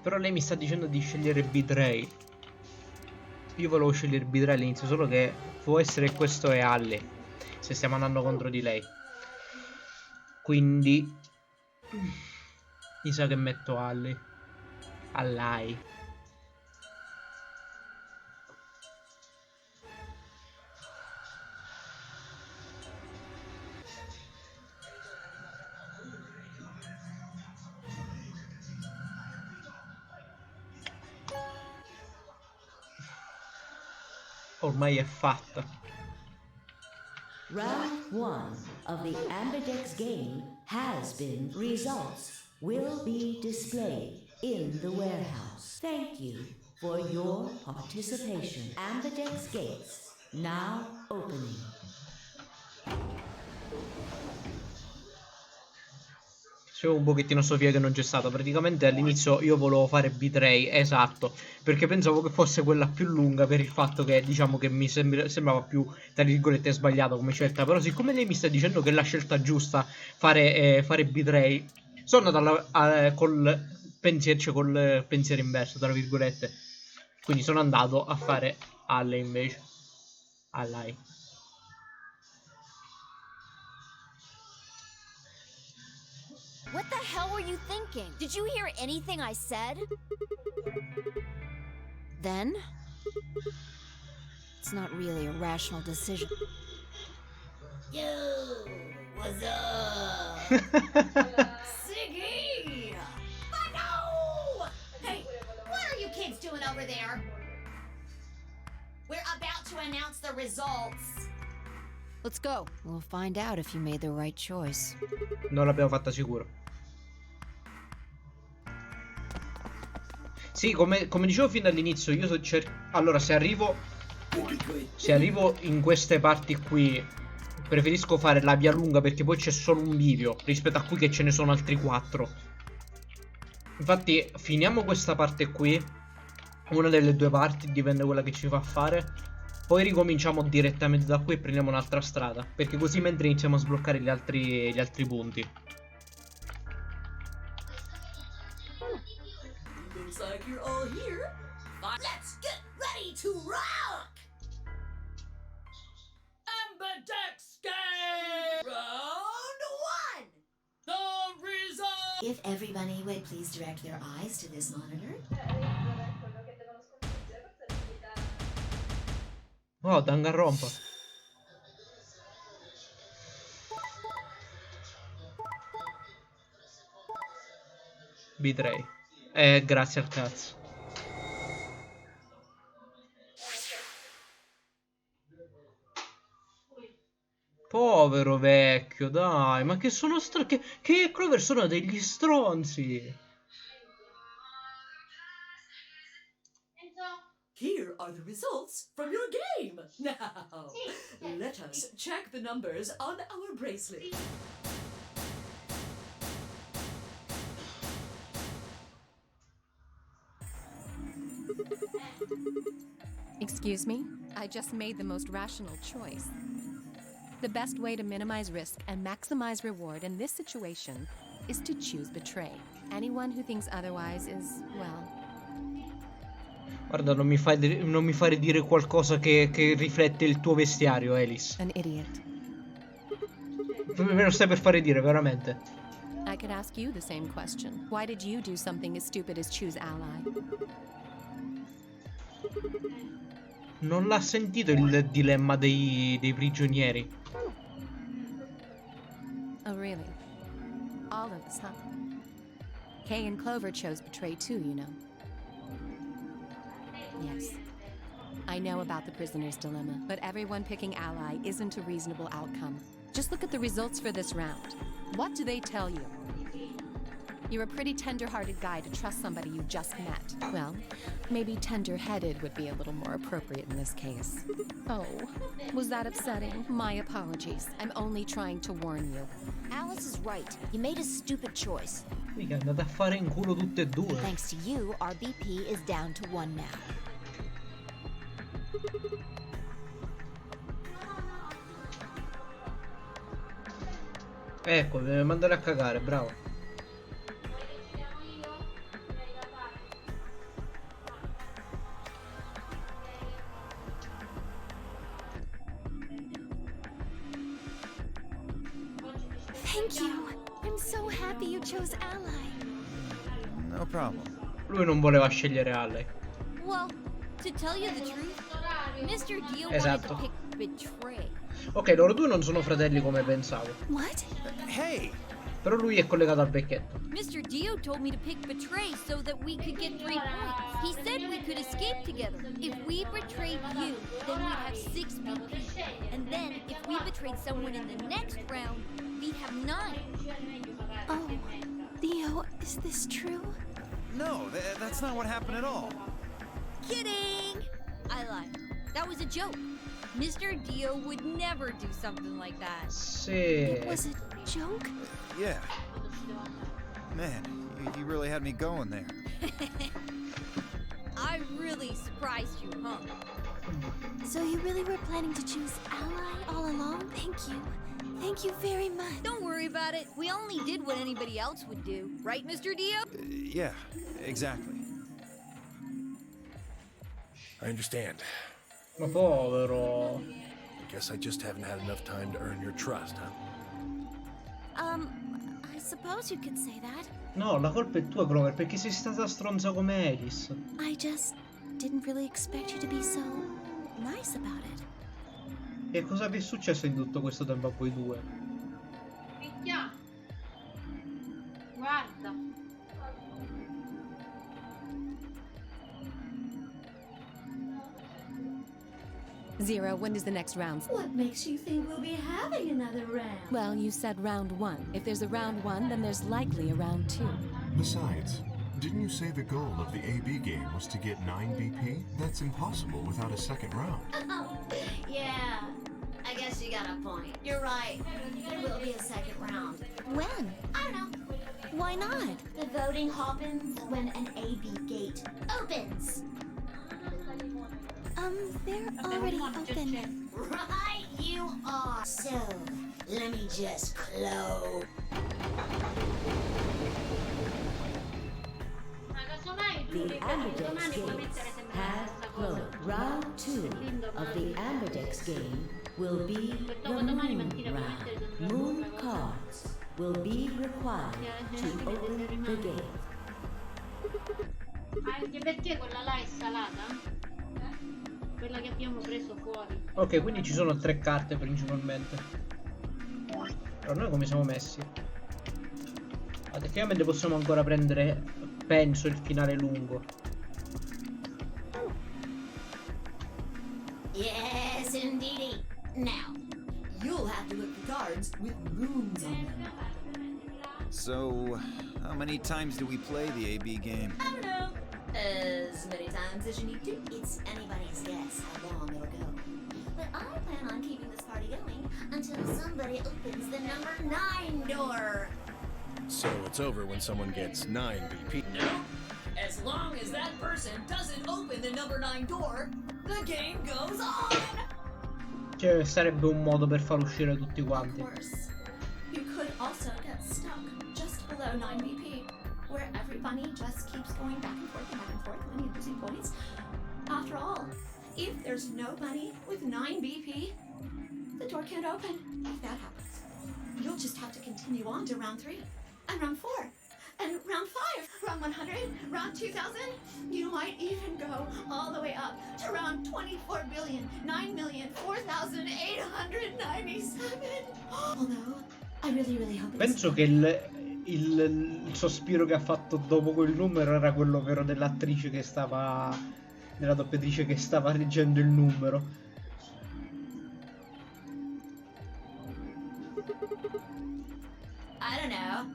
Però lei mi sta dicendo di scegliere Betray. Io volevo scegliere Betray all'inizio, solo che può essere che questo è Alle, se stiamo andando contro di lei. Quindi mi sa che metto Alle. Allai. Ormai è fatta. Round 1 of the Ambidex game has been. Results will be displayed in the warehouse. Thank you for your participation. Ambidex gates now opening. C'è un pochettino Sofia che non c'è stata. Praticamente all'inizio io volevo fare Betray, esatto, perché pensavo che fosse quella più lunga, per il fatto che diciamo che mi sembrava più, tra virgolette, sbagliata come scelta. Però siccome lei mi sta dicendo che è la scelta giusta fare Betray, sono andato col pensiero inverso, tra virgolette. Quindi sono andato a fare Alle invece. Allai. What the hell were you thinking? Did you hear anything I said? Then? It's not really a rational decision. Yo, what's up? Siggy! I know! Hey, what are you kids doing over there? We're about to announce the results. Let's go. We'll find out if you made the right choice. Non l'abbiamo fatta sicuro. Sì, come dicevo fin dall'inizio, io allora se arrivo in queste parti qui, preferisco fare la via lunga, perché poi c'è solo un bivio rispetto a qui che ce ne sono altri 4. Infatti finiamo questa parte qui, una delle due parti, dipende quella che ci fa fare. Poi ricominciamo direttamente da qui e prendiamo un'altra strada, perché così mentre iniziamo a sbloccare gli altri punti. Looks like you're all here. Let's get ready to rock! Ambidex game! Round 1! The result! If everybody would please direct their eyes to this monitor. Oh, Danganronpa. Betray. Grazie al cazzo. Povero vecchio, dai, ma che sono che Clover sono degli stronzi. Here are the results from your game. Now, let us check the numbers on our bracelet. Excuse me? I just made the most rational choice. The best way to minimize risk and maximize reward in this situation is to choose betray. Anyone who thinks otherwise is, well... Guarda, non mi fare dire qualcosa che riflette il tuo vestiario, Alice. An idiot. Me lo stai per fare dire, veramente. I could ask you the same question. Why did you do something as stupid as choose ally? Non l'ha sentito il dilemma dei prigionieri. Oh, really? All of us, huh? Kay and Clover chose betray too, you know. Yes. I know about the prisoner's dilemma, but everyone picking ally isn't a reasonable outcome. Just look at the results for this round. What do they tell you? You're a pretty tender-hearted guy to trust somebody you just met. Well, maybe tender-headed would be a little more appropriate in this case. Oh, was that upsetting? My apologies. I'm only trying to warn you. Alice is right. You made a stupid choice. Mica andate a fare in culo tutte e due. Thanks to you, our BP is down to 1 now. Ecco, deve mandare a cagare, bravo. Thank you. I'm so happy you chose ally. No problem. Lui non voleva scegliere Ally. Well, to tell you the truth, Mr. Dio Esatto. wanted to pick betray. Ok, loro due non sono fratelli come pensavo. What? Hey! Però lui è collegato al becchetto. Mr. Dio told me to pick betray so that we could get 3 points. He said we could escape together. If we betrayed you, then we'd have 6 BP. And then if we betrayed someone in the next round, we'd have 9. Oh, Dio, is this true? No, that's not what happened at all. Kidding! I lied. That was a joke. Mr. Dio would never do something like that. Sì. It was a joke? Yeah. Man, you really had me going there. I really surprised you, huh? So you really were planning to choose ally all along? Thank you. Thank you very much. Don't worry about it. We only did what anybody else would do. Right, Mr. Dio? Yeah, exactly. I understand. Ma povero. I guess I just haven't had enough time to earn your trust, huh? I suppose you could say that. No, la colpa è tua, Clover, perché sei stata stronza come Alice. I just didn't really expect you to be so nice about it. E cosa vi è successo in tutto questo tempo a voi due? Picchia. Guarda. Zero, when does the next round? What makes you think we'll be having another round? Well, you said round 1. If there's a round 1, then there's likely a round 2. Besides, didn't you say the goal of the AB game was to get 9 BP? That's impossible without a second round. Yeah, I guess you got a point. You're right. There will be a second round. When? I don't know. Why not? The voting happens when an AB gate opens. They're already open. Right, you are. So, let me just close. The Ambidex gates have closed. Round 2 of the Ambidex game will be the moon round. Moon cards will be required to open the gate. Anche perché quella là è salata? Quella che abbiamo preso fuori. Ok, quindi ci sono 3 carte principalmente. Allora noi come siamo messi? effettivamente possiamo ancora prendere, penso, il finale lungo. Yes, indeedy. Now, You'll have to look for cards with moons on them. So, how many times do we play the AB game? I don't know. As many times as you need to. It's anybody's guess how long it'll go. But I plan on keeping this party going until somebody opens the number 9 door. So it's over when someone gets 9 BP. No. As long as that person doesn't open the number 9 door, the game goes on. Cioè, sarebbe un modo per far uscire tutti Of quanti. course. You could also get stuck just below 9 BP, where every bunny just keeps going back and forth and back and forth, winning and losing points. After all, if there's no bunny with 9 BP, the door can't open. If that happens, you'll just have to continue on to round 3, and round 4, and round 5, round 100, round 2000. You might even go all the way up to round 24,9,004,897. Although, I really hope it's... Penso che il sospiro che ha fatto dopo quel numero era quello vero dell'attrice che stava, della doppiatrice che stava leggendo il numero. I don't know.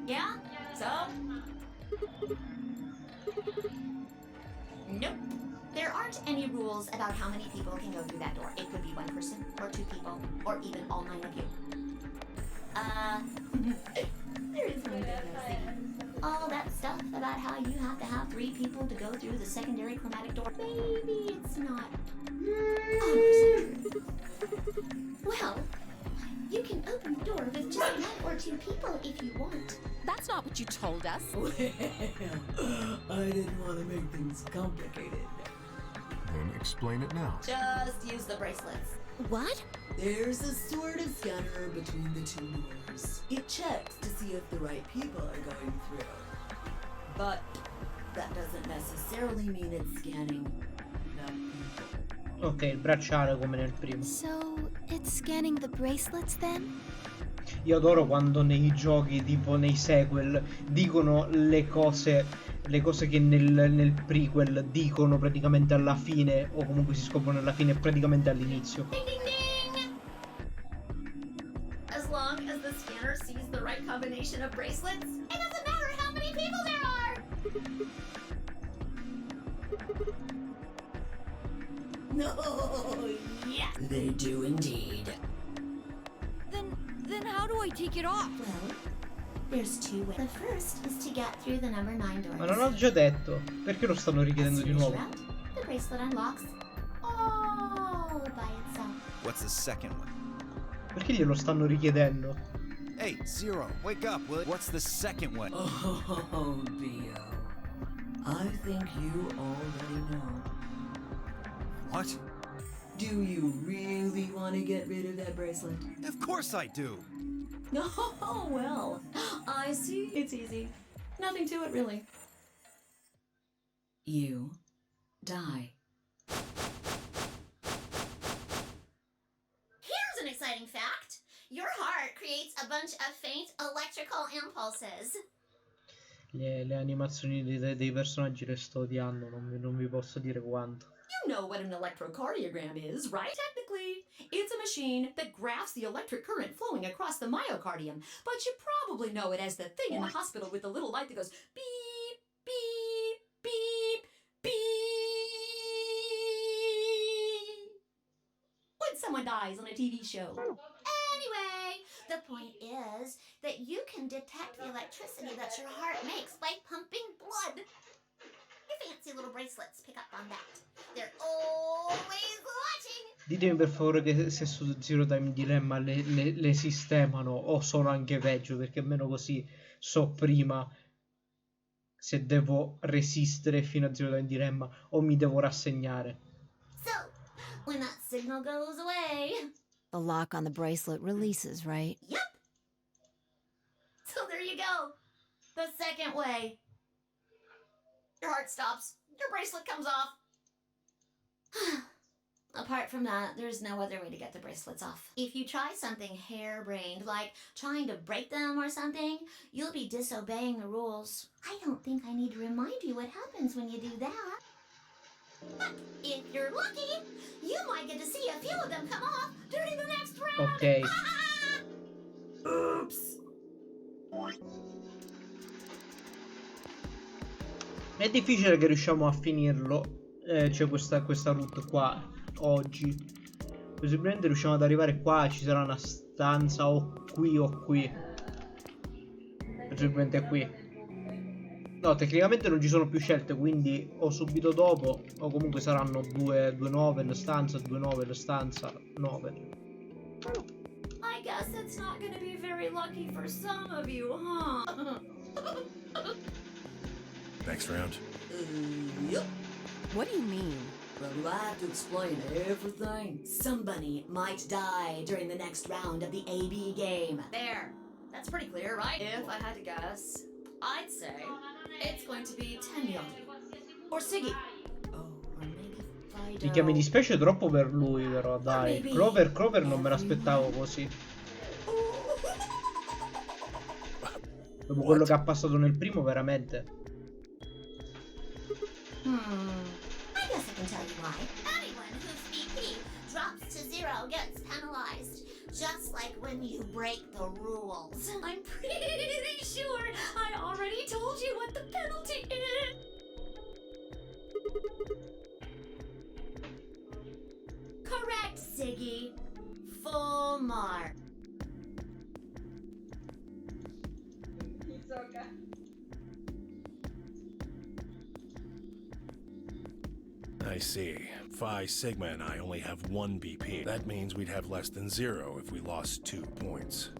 Yeah? So? Nope. There aren't any rules about how many people can go through that door. It could be 1 person, or 2 people, or even all 9 of you. There is one thing though, see. All that stuff about how you have to have 3 people to go through the secondary chromatic door. Maybe it's not 100% true. Well, you can open the door with just 1 or 2 people if you want. That's not what you told us. Well, I didn't want to make things complicated. Then explain it now. Just use the bracelets. What? There's a sort of scanner between the 2 doors. It checks to see if the right people are going through. But that doesn't necessarily mean it's scanning the people. Ok, il bracciale come nel primo. So, it's scanning the bracelets then? Io adoro quando nei giochi, tipo nei sequel, dicono le cose che nel prequel dicono praticamente alla fine, o comunque si scoprono alla fine praticamente all'inizio. Ding ding ding! As long as the scanner sees the right combination of bracelets, it doesn't matter how many people there are! No, yeah, they do indeed. Then how do I take it off? Well, there's 2 ways. The first is to get through the number 9 doors. Ma non l'ho già detto, perché lo stanno richiedendo di nuovo? Round, the bracelet unlocks all by itself. What's the second one? Perché glielo stanno richiedendo? Hey, Zero, wake up, will you? What's the second one? Oh, Bio. I think you already know. What? Do you really want to get rid of that bracelet? Of course I do. Oh, well. I see. It's easy. Nothing to it, really. You die. Here's an exciting fact. Your heart creates a bunch of faint electrical impulses. Le animazioni dei personaggi le sto odiando, non vi posso dire quanto. You know what an electrocardiogram is, right? Technically, it's a machine that graphs the electric current flowing across the myocardium, but you probably know it as the thing in the hospital with the little light that goes beep, beep, beep, beep when someone dies on a TV show. Anyway, the point is that you can detect the electricity that your heart makes by pumping blood. Your fancy little bracelets pick up on that. They're always watching. Ditemi per favore che se su Zero Time Dilemma le sistemano o sono anche peggio, perché almeno così so prima se devo resistere fino a Zero Time Dilemma o mi devo rassegnare. So, when that signal goes away... The lock on the bracelet releases, right? Yep. So there you go. The second way. Your heart stops. Your bracelet comes off. Apart from that, there's no other way to get the bracelets off. If you try something harebrained, like trying to break them or something, you'll be disobeying the rules. I don't think I need to remind you what happens when you do that. But if you're lucky, you might get to see a few of them come off during the next round. Ok. Oops. È difficile che riusciamo a finirlo. C'è questa route qua oggi. Possibilmente riusciamo ad arrivare qua. Ci sarà una stanza o qui o qui. Possibilmente qui. No, tecnicamente non ci sono più scelte, quindi o subito dopo o comunque saranno due novel stanza, 2 novel stanza, novel. I guess it's not gonna be very lucky for some of you, huh? Next round. Yep. What do you mean? Well, do I have to explain everything? Somebody might die during the next round of the AB game. There. That's pretty clear, right? If I had to guess, I'd say it's going to be Tenyoki. Or Siggy. Oh, or maybe Fido. Minchia, mi dispiace troppo per lui, però, dai. Clover non me l'aspettavo così. Dopo quello che ha passato nel primo, veramente. I guess I can tell you why. Anyone whose BP drops to 0 gets penalized. Just like when you break the rules. I'm pretty sure I already told you what the penalty is. Correct, Siggy. Full mark. It's okay. I see. Phi, Sigma, and I only have 1 BP. That means we'd have less than 0 if we lost 2 points.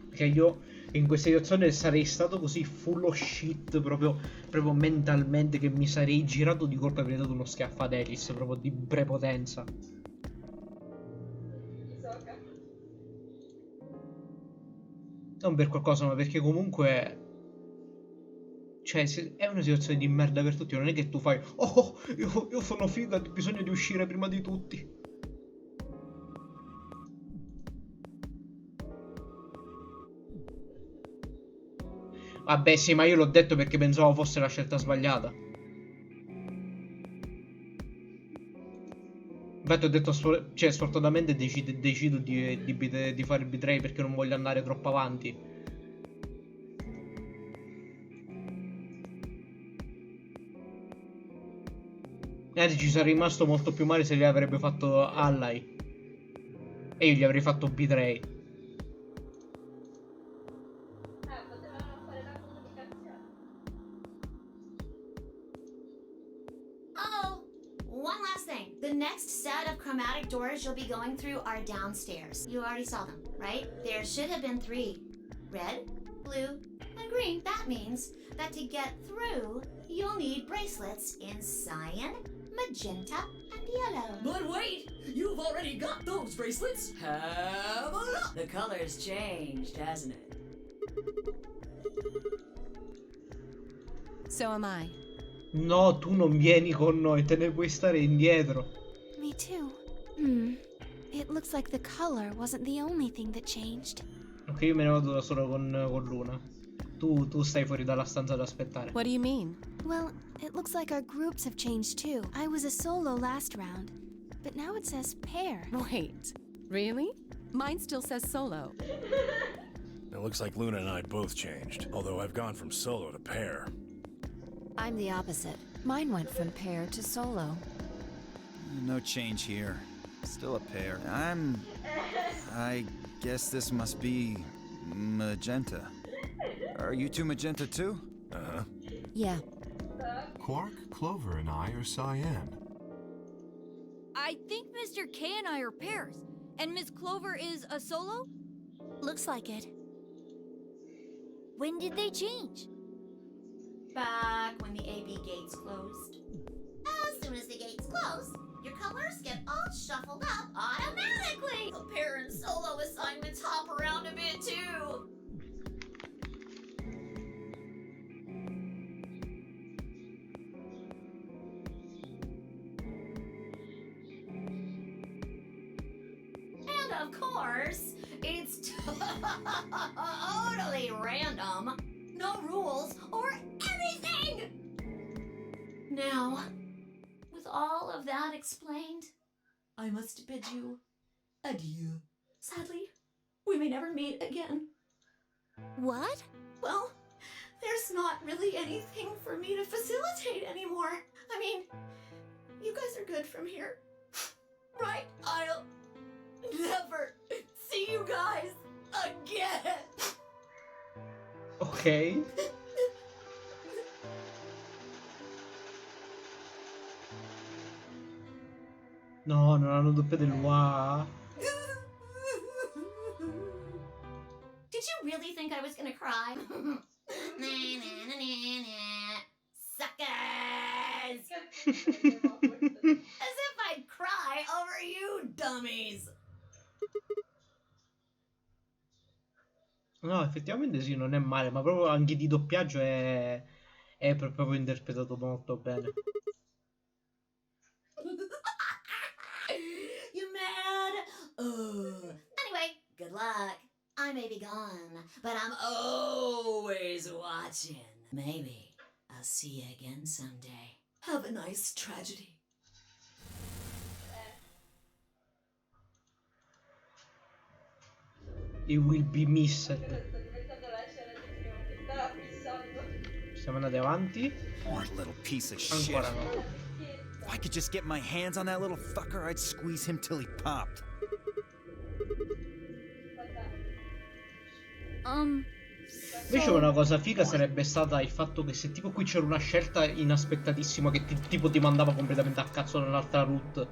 Perché io in questa situazione sarei stato così full of shit proprio mentalmente che mi sarei girato di colpo e avrei dato uno schiaffo ad Alice proprio di prepotenza. Non per qualcosa, ma perché comunque, cioè, è una situazione di merda per tutti. Non è che tu fai oh, io sono figa, ho bisogno di uscire prima di tutti. Vabbè sì, ma io l'ho detto perché pensavo fosse la scelta sbagliata. Infatti ho detto, cioè, sfortunatamente decido di fare il betray perché non voglio andare troppo avanti. Anzi, ci sarei rimasto molto più male se gli avrebbe fatto ally. E io gli avrei fatto betray. One last thing. The next set of chromatic doors you'll be going through are downstairs. You already saw them, right? There should have been 3. Red, blue, and green. That means that to get through, you'll need bracelets in cyan, magenta, and yellow. But wait! You've already got those bracelets! Have a look! The color's changed, hasn't it? So am I. No, tu non vieni con noi, te ne puoi stare indietro. Me too. It looks like the color wasn't the only thing that changed. Ok, io me ne vado da solo con Luna. Tu stai fuori dalla stanza ad aspettare. What do you mean? Well, it looks like our groups have changed too. I was a solo last round, but now it says pair. Wait, really? Mine still says solo. It looks like Luna and I both changed, although I've gone from solo to pair. I'm the opposite. Mine went from pair to solo. No change here. Still a pair. I guess this must be magenta. Are you two magenta too? Uh-huh. Yeah. Quark, Clover, and I are cyan. I think Mr. K and I are pairs. And Miss Clover is a solo? Looks like it. When did they change? Back when the AB gates closed. As soon as the gates close, your colors get all shuffled up automatically. The pair and solo assignments hop around a bit too. Of course, it's totally random. No rules or anything! Now, with all of that explained, I must bid you adieu. Sadly, we may never meet again. What? Well, there's not really anything for me to facilitate anymore. I mean, you guys are good from here, right? I'll never see you guys again. Ok. No, non hanno doppia dell'UA. Did you really think I was gonna cry? Nah, nah, nah, nah, nah. Suckers! As if I'd cry over you dummies! No, effettivamente sì, non è male, ma proprio anche di doppiaggio è proprio interpretato molto bene. You mad? Anyway, good luck. I may be gone, but I'm always watching. Maybe I'll see you again someday. Have a nice tragedy. It will be missed. Siamo andati avanti. Smart little piece of shit. Ancora no. If I could just get my hands on that little fucker, I'd squeeze him till he popped. Invece una cosa figa sarebbe stata il fatto che se tipo qui c'era una scelta inaspettatissima che tipo ti mandava completamente a cazzo nell'altra route.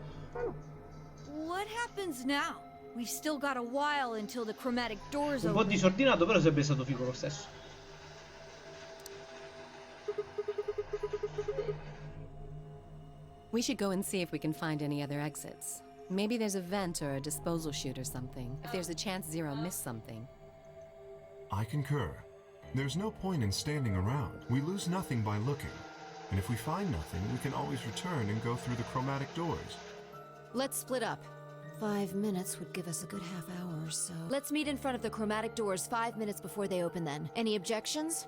What happens now? We've still got a while until the chromatic doors Un po' open. disordinato, però sarebbe stato figo lo stesso. We should go and see if we can find any other exits. Maybe there's a vent or a disposal chute or something. If there's a chance Zero missed something. I concur. There's no point in standing around. We lose nothing by looking. And if we find nothing, we can always return and go through the chromatic doors. Let's split up. 5 minutes would give us a good half hour or so. Let's meet in front of the chromatic doors 5 minutes before they open then. Any objections?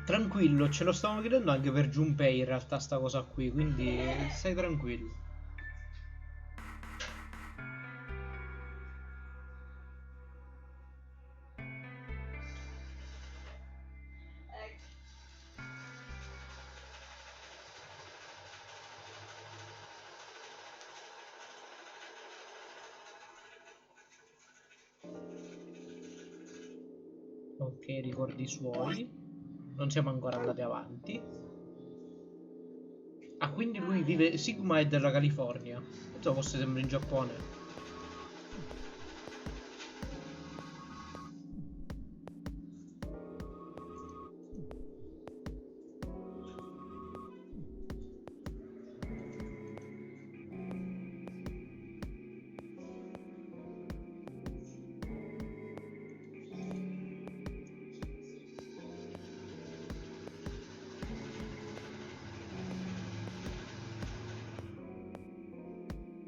Tranquillo, ce lo stavamo chiedendo anche per Junpei in realtà sta cosa qui, quindi stai tranquillo. Ok, ricordi suoi. Non siamo ancora andati avanti. Ah, quindi lui vive... Sigma è della California. Pensavo fosse sempre in Giappone.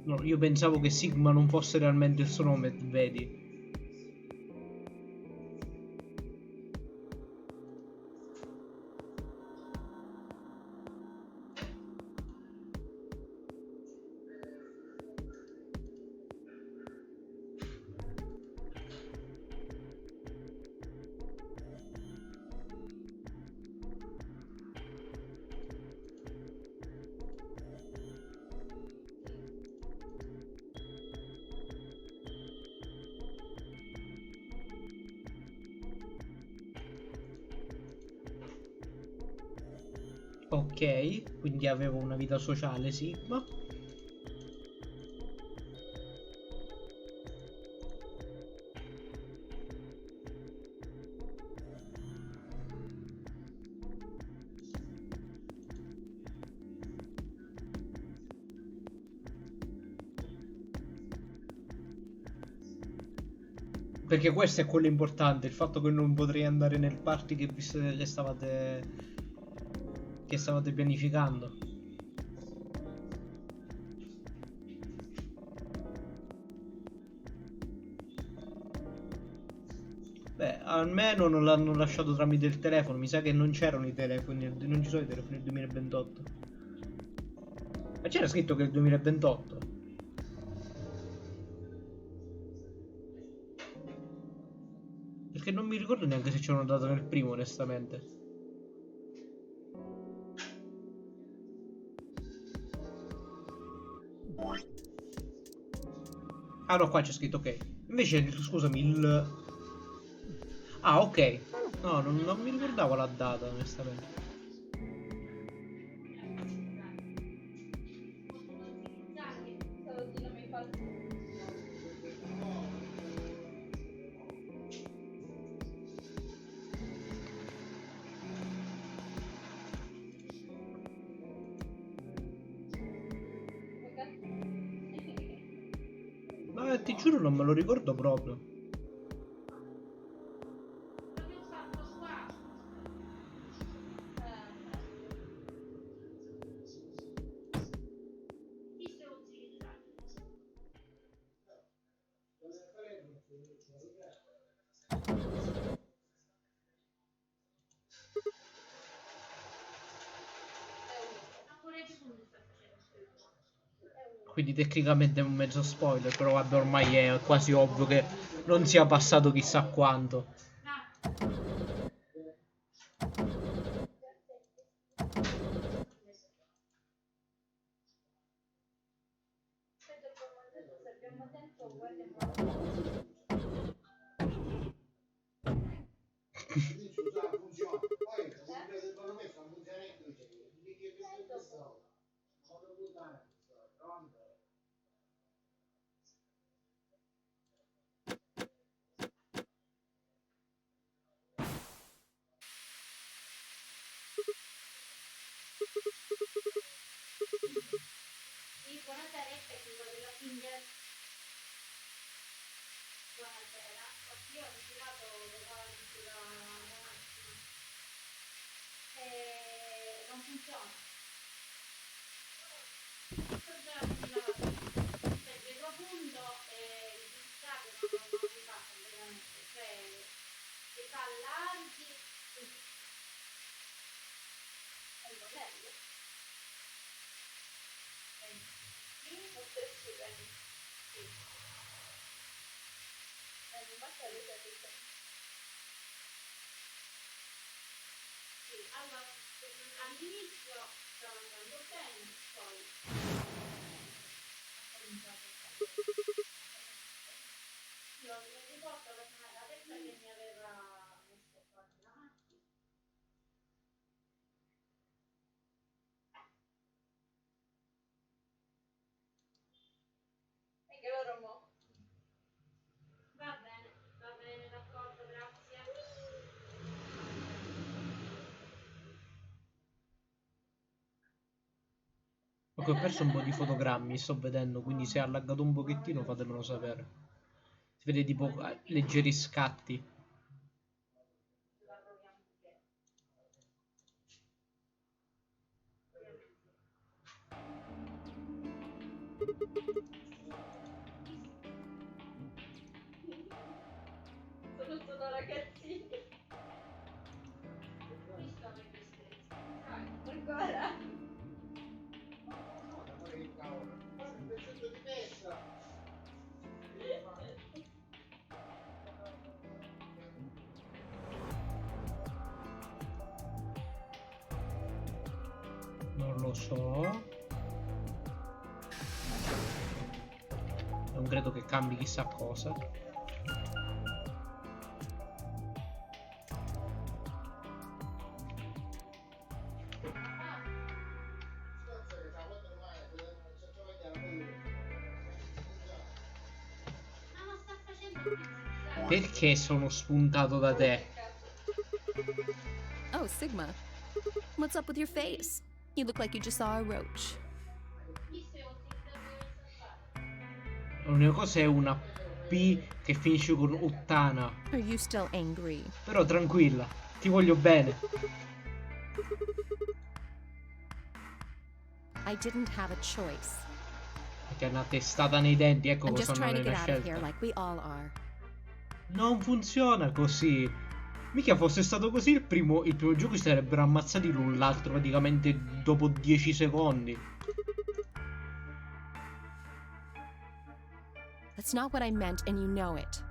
No, io pensavo che Sigma non fosse realmente il suo nome, vedi. Ok, quindi avevo una vita sociale, Sigma. Perché questo è quello importante, il fatto che non potrei andare nel party che stavate pianificando. Beh, almeno non l'hanno lasciato tramite il telefono, mi sa che non c'erano i telefoni, non ci sono i telefoni nel 2028. Ma c'era scritto che è il 2028. Perché non mi ricordo neanche se c'erano dato nel primo, onestamente. Ah no, qua c'è scritto ok. Invece, scusami, il... Ah, ok. No, non mi ricordavo la data, onestamente. Ma ti giuro non me lo ricordo proprio. Quindi tecnicamente è un mezzo spoiler, però vabbè ormai è quasi ovvio che non sia passato chissà quanto. Sì, buonasera, è tecnico della Finger. Buonasera, io ho girato davanti sulla macchina e non funziona. Sto già girato, cioè dietro punto e il distacco non mi passa veramente, cioè si fa larghi, è il modello. Sì, lo stesso bene. Sì. Non basta vedere tutto. Sì, allora all'inizio stava andando bene, poi ha cominciato a fare. Io mi ricordo la ragazza che mi aveva messo qua nella macchina. E che loro mo? Va bene, d'accordo, grazie. Ok, ho perso un po' di fotogrammi, sto vedendo, quindi se ha laggato un pochettino fatemelo sapere. Si vede tipo leggeri scatti. Sono solo ragazzini. Visto le bestemmie? Ancora? Non lo so. Non credo che cambi chissà cosa. Perché sono spuntato da te? Oh, Sigma. What's up with your face? You look like you just saw a roach. L'unica cosa è una P che finisce con Uttana. Are you still angry? Però tranquilla, ti voglio bene. I didn't have a choice. Perché è una testata nei denti, ecco I'm cosa just non trying è to una get out of here scelta. like we all are. Non funziona così. Mica fosse stato così il primo gioco si sarebbero ammazzati l'un l'altro praticamente dopo 10 secondi. That's not what I meant and you know it.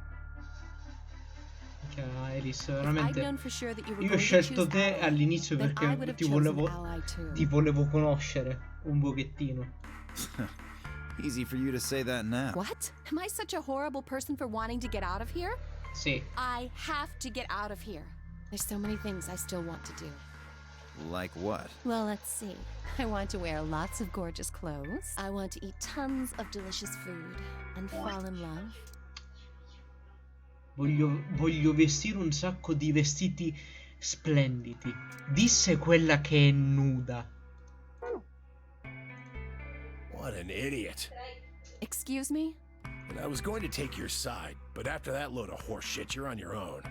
Cioè, Elis, If I'd veramente. known for sure that you were Io ho going to scelto choose te Ally, all'inizio then I would perché have chosen Ally too. ti volevo conoscere un pochettino. Easy for you to say that now. What? Am I such a horrible person for wanting to get out of here? Sì. I have to get out of here. There's so many things I still want to do. Like what? Well, let's see. I want to wear lots of gorgeous clothes. I want to eat tons of delicious food and fall in love. Voglio vestire un sacco di vestiti splendidi. Disse quella che è nuda. What an idiot. Excuse me? And I was going to take your side, but after that load of horse shit, you're on your own.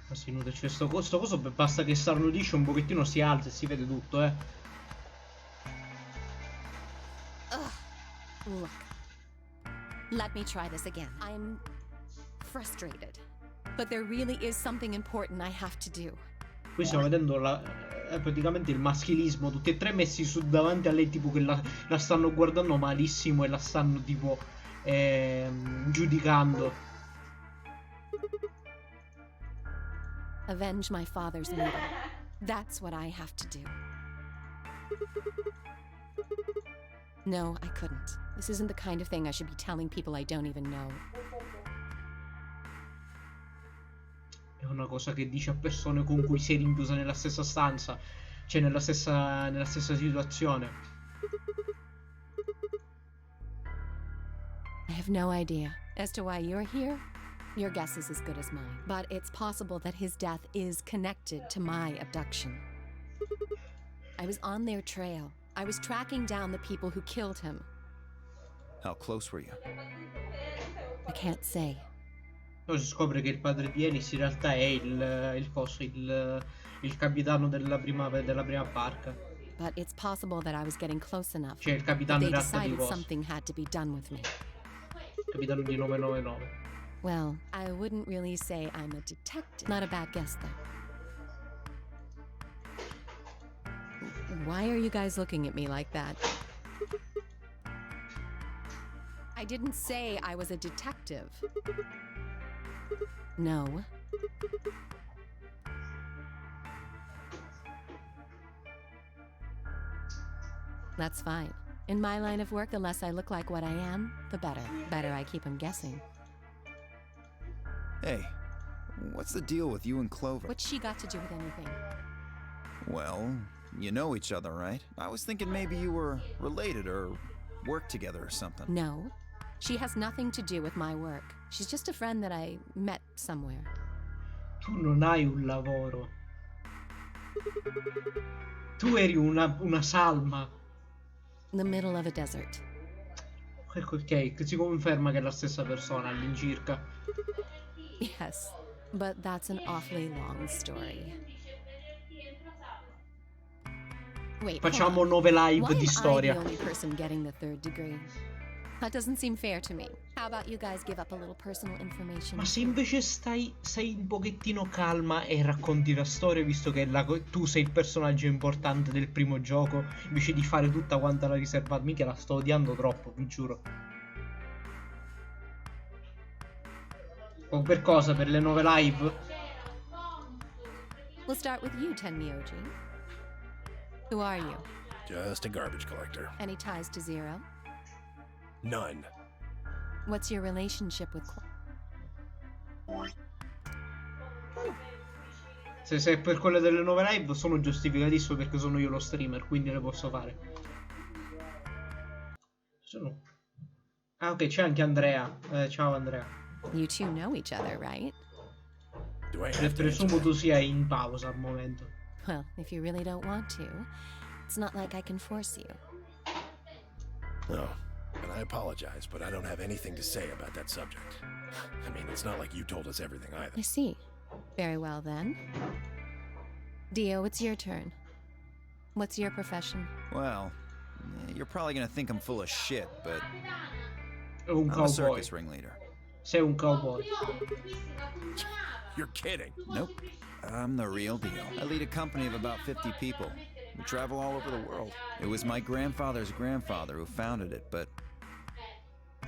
Ma si nuda, cioè sto coso basta che starnudisce un pochettino si alza e si vede tutto, Ugh. Look. Let me try this again. I'm frustrated. But there really is something important I have to do. Qui stiamo vedendo praticamente il maschilismo, tutti e tre messi su davanti a lei tipo che la stanno guardando malissimo e la stanno tipo giudicando. Avenge my father's murder. That's what I have to do. No, I couldn't. This isn't the kind of thing I should be telling people I don't even know. È una cosa che dice a persone con cui sei rinchiusa nella stessa stanza, cioè nella stessa situazione. I have no idea. As to why you're here, your guess is as good as mine. But it's possible that his death is connected to my abduction. I was on their trail. I was tracking down the people who killed him. How close were you? I can't say. Poi si scopre che il padre di Elis in realtà è il capitano della prima barca. But it's possible that I was getting close enough. Cioè il That capitano they in realtà di decided coso. something had to be done with me. Il capitano di 999. Well, I wouldn't really say I'm a detective. Not a bad guess, though. Why are you guys looking at me like that? I didn't say I was a detective. No. That's fine. In my line of work, the less I look like what I am, the better. Better I keep them guessing. Hey, what's the deal with you and Clover? What's she got to do with anything? Well, you know each other, right? I was thinking maybe you were related or worked together or something. No. She has nothing to do with my work. She's just a friend that I met somewhere. Tu non hai un lavoro. Tu eri una salma. In the middle of a desert. Ecco, ok, che si conferma che è la stessa persona all'incirca. Yes, but that's an awfully long story. Wait, Facciamo hold on. 9 live Why di am I storia. the only person getting the third degree? That doesn't seem fair to me. How about you guys give up a little personal information? Ma se invece sei un pochettino calma e racconti la storia, visto che tu sei il personaggio importante del primo gioco, invece di fare tutta quanta la riservata, mica la sto odiando troppo, vi giuro. O per cosa? Per le 9 live? We'll start with you, Tenmyoji. Who are you? Just a garbage collector. Any ties to Zero? None. What's your relationship with Se è per quelle delle 9 live sono giustificatissimo perché sono io lo streamer, quindi le posso fare. Ah, ok, c'è anche Andrea. Ciao Andrea. You two know each other, right? Do I have to Presumo tu sia in pausa al momento. Well, if you really don't want to, it's not like I can force you. No. And I apologize, but I don't have anything to say about that subject. I mean, it's not like you told us everything either. I see. Very well then. Dio, it's your turn. What's your profession? Well, you're probably gonna think I'm full of shit, but Un I'm a cowboy. circus ringleader. Sei un cowboy. You're kidding. Nope. I'm the real deal. I lead a company of about 50 people. We travel all over the world. It was my grandfather's grandfather who founded it, but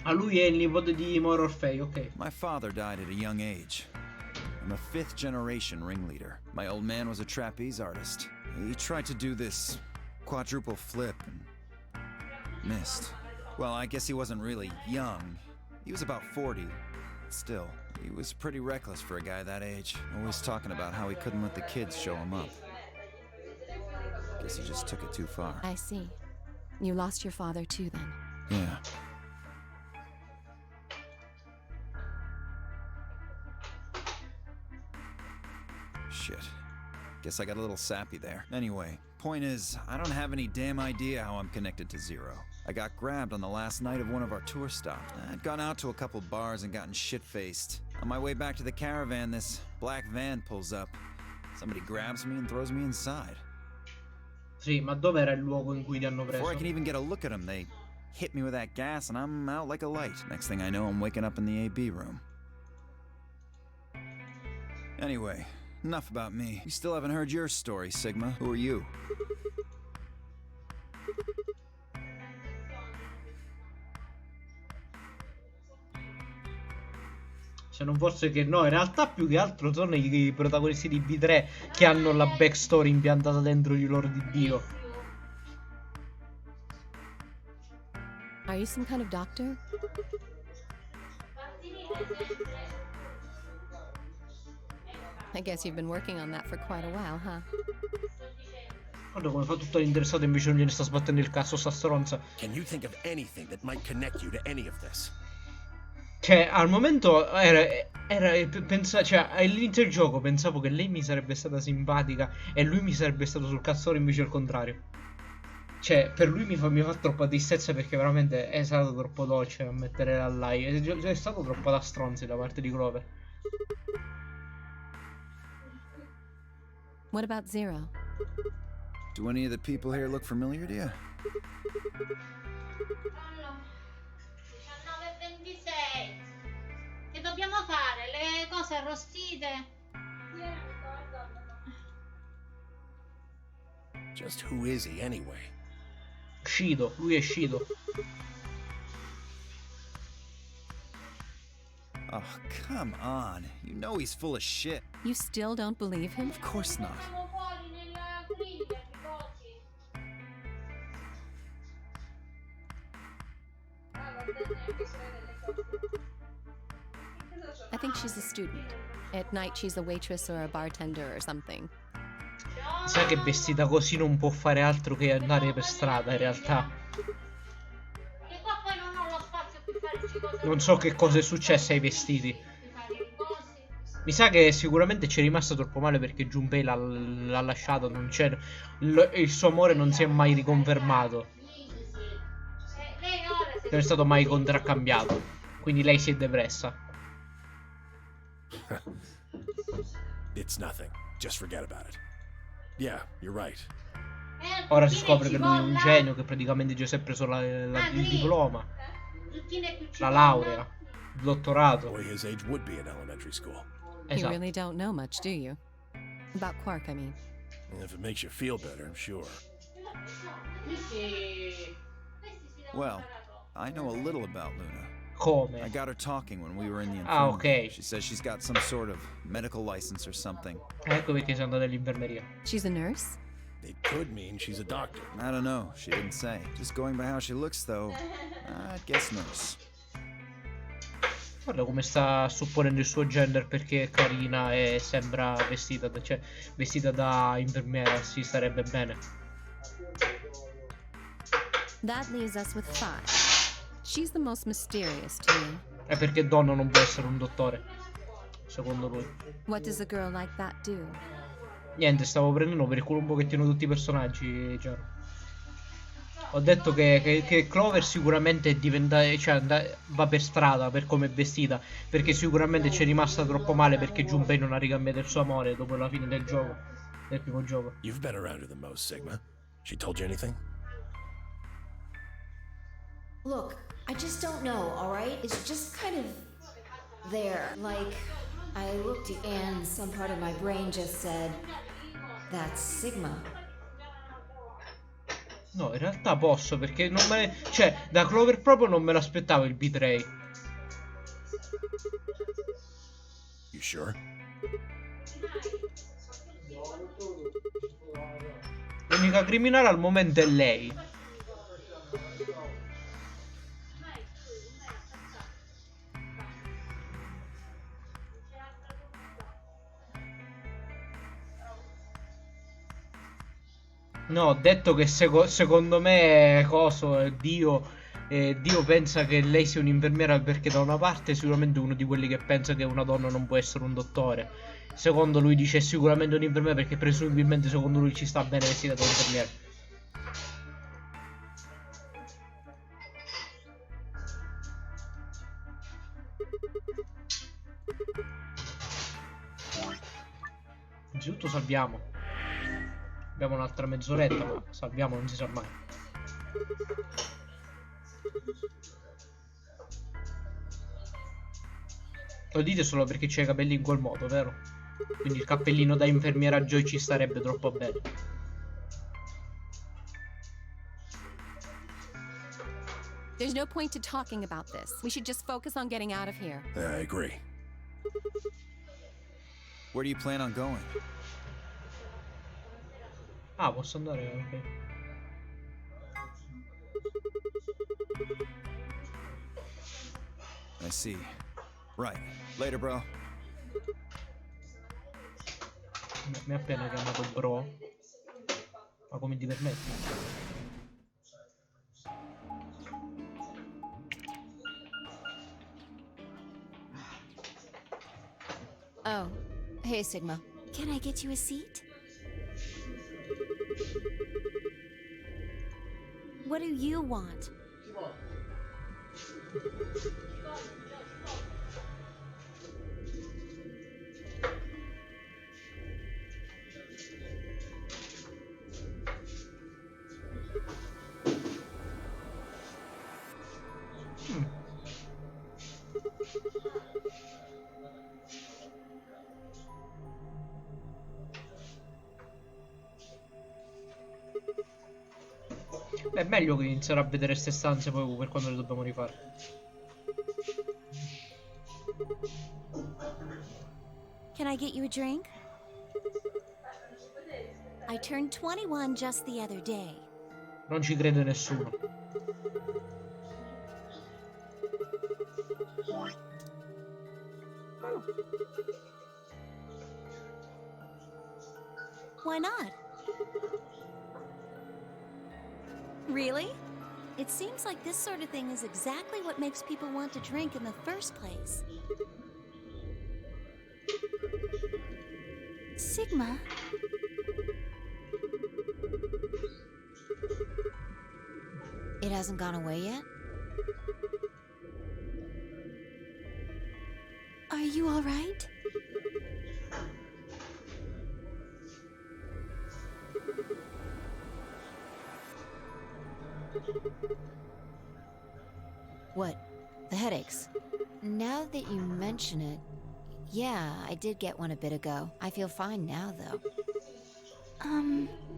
Ah, lui è il nipote di Moro Orfei, ok. my father died at a young age. I'm a 5th generation ringleader. My old man was a trapeze artist. He tried to do this quadruple flip and missed. Well, I guess he wasn't really young. He was about 40. Still, he was pretty reckless for a guy that age. Always talking about how he couldn't let the kids show him up. Guess he just took it too far. I see. You lost your father too then. Yeah. Shit. Guess I got a little sappy there. Anyway, point is, I don't have any damn idea how I'm connected to Zero. I got grabbed on the last night of one of our tour stops. I'd gone out to a couple bars and gotten shit-faced. On my way back to the caravan, this black van pulls up. Somebody grabs me and throws me inside. Sì, ma dov'era il luogo in cui ti hanno preso? Before I can even get a look at them, they hit me with that gas and I'm out like a light. Next thing I know, I'm waking up in the AB room. Anyway, enough about me. You still haven't heard your story, Sigma. Who are you? Se non fosse che no, in realtà più che altro sono i protagonisti di V3 che hanno la backstory impiantata dentro di loro di Dio. Are you some kind of doctor? I guess you've been working on that for quite a while, huh? Guarda come fa tutto l'interessato invece non gliene sta sbattendo il cazzo sta stronza. Can you think of anything that might connect you to any of this? Cioè, al momento cioè, all'inizio del gioco pensavo che lei mi sarebbe stata simpatica e lui mi sarebbe stato sul cazzone, invece al contrario. Cioè, per lui mi fa troppa tristezza perché veramente è stato troppo dolce a mettere la like. È stato troppo da stronzi da parte di Clover. What about Zero? Do any of the people here look familiar to you? 19:26. Che dobbiamo fare? Le cose arrostite? Just who is he anyway? Shido, lui è Shido. Oh, come on. You know he's full of shit. You still don't believe him? Of course not. Siamo fuori nella griglia, Picoci. I think she's a student. At night she's a waitress or a bartender or something. Sai che vestita così non può fare altro che andare per strada in realtà. Che qua poi non ho lo spazio per farci cose. Non so che cosa è successo ai vestiti. Mi sa che sicuramente ci è rimasto troppo male perché Junpei l'ha lasciato, non c'è. Il suo amore non si è mai riconfermato. Non è stato mai contraccambiato. Quindi lei si è depressa. It's nothing. Just forget about it. Yeah, you're right. Ora si scopre che lui è un genio, che praticamente già si è preso il diploma, la laurea, il dottorato. Boy his age would be in elementary school. You Esatto. really don't know much, do you? About Quark, I mean. If it makes you feel better, sure. Well, I know a little about Luna. Come? I got her talking when we were in the Ah, infirmary. ok. She says she's got some sort of medical license or something. Ecco perché sei andato all'infermeria. She's a nurse? It could mean she's a doctor. I don't know. She didn't say. Just going by how she looks, though, I'd guess nurse. Guarda come sta supponendo il suo gender perché è carina e sembra vestita da infermiera, si starebbe bene. That leaves us with 5. She's the most mysterious to me. È perché donna non può essere un dottore, secondo lui. What does a girl like that do? Niente, stavo prendendo per il culo un pochettino tutti i personaggi, Giaro. Ho detto che Clover sicuramente è diventata, cioè va per strada per come è vestita, perché sicuramente ci è rimasta troppo male perché Junpei non ha ricambiato il suo amore dopo la fine del gioco, del primo gioco. You've been around her the most, Sigma. She told you anything? Look, I just don't know, alright? It's just kind of there. Like, I looked and some part of my brain just said, that's Sigma. No, in realtà posso, perché non me ne... Cioè, da Clover proprio non me l'aspettavo il betray. You sure? L'unica criminale al momento è lei. No, ho detto che secondo me Dio pensa che lei sia un'infermiera perché da una parte è sicuramente uno di quelli che pensa che una donna non può essere un dottore. Secondo lui dice sicuramente un'infermiera perché presumibilmente secondo lui ci sta bene vestita da un'infermiera. Innanzitutto salviamo. Abbiamo un'altra mezz'oretta, ma salviamo, non si sa mai. Lo dite solo perché c'è i capelli in quel modo, vero? Quindi il cappellino da infermiera Joy ci starebbe troppo bene. There's no point to talking about this. We should just focus on getting out of here. I agree. Where do you plan on going? Ah, posso andare, ok. I see. Right. Later, bro. Mi ha appena chiamato bro. Ma come ti permetti? Oh, hey Sigma. Can I get you a seat? What do you want? È meglio che inizierò a vedere queste stanze poi per quando le dobbiamo rifare. Can I get you a drink? I turned 21 just the other day. Non ci crede nessuno. Why not? Really? It seems like this sort of thing is exactly what makes people want to drink in the first place. Sigma? It hasn't gone away yet? Are you all right? What? The headaches? Now that you mention it, yeah, I did get one a bit ago. I feel fine now, though.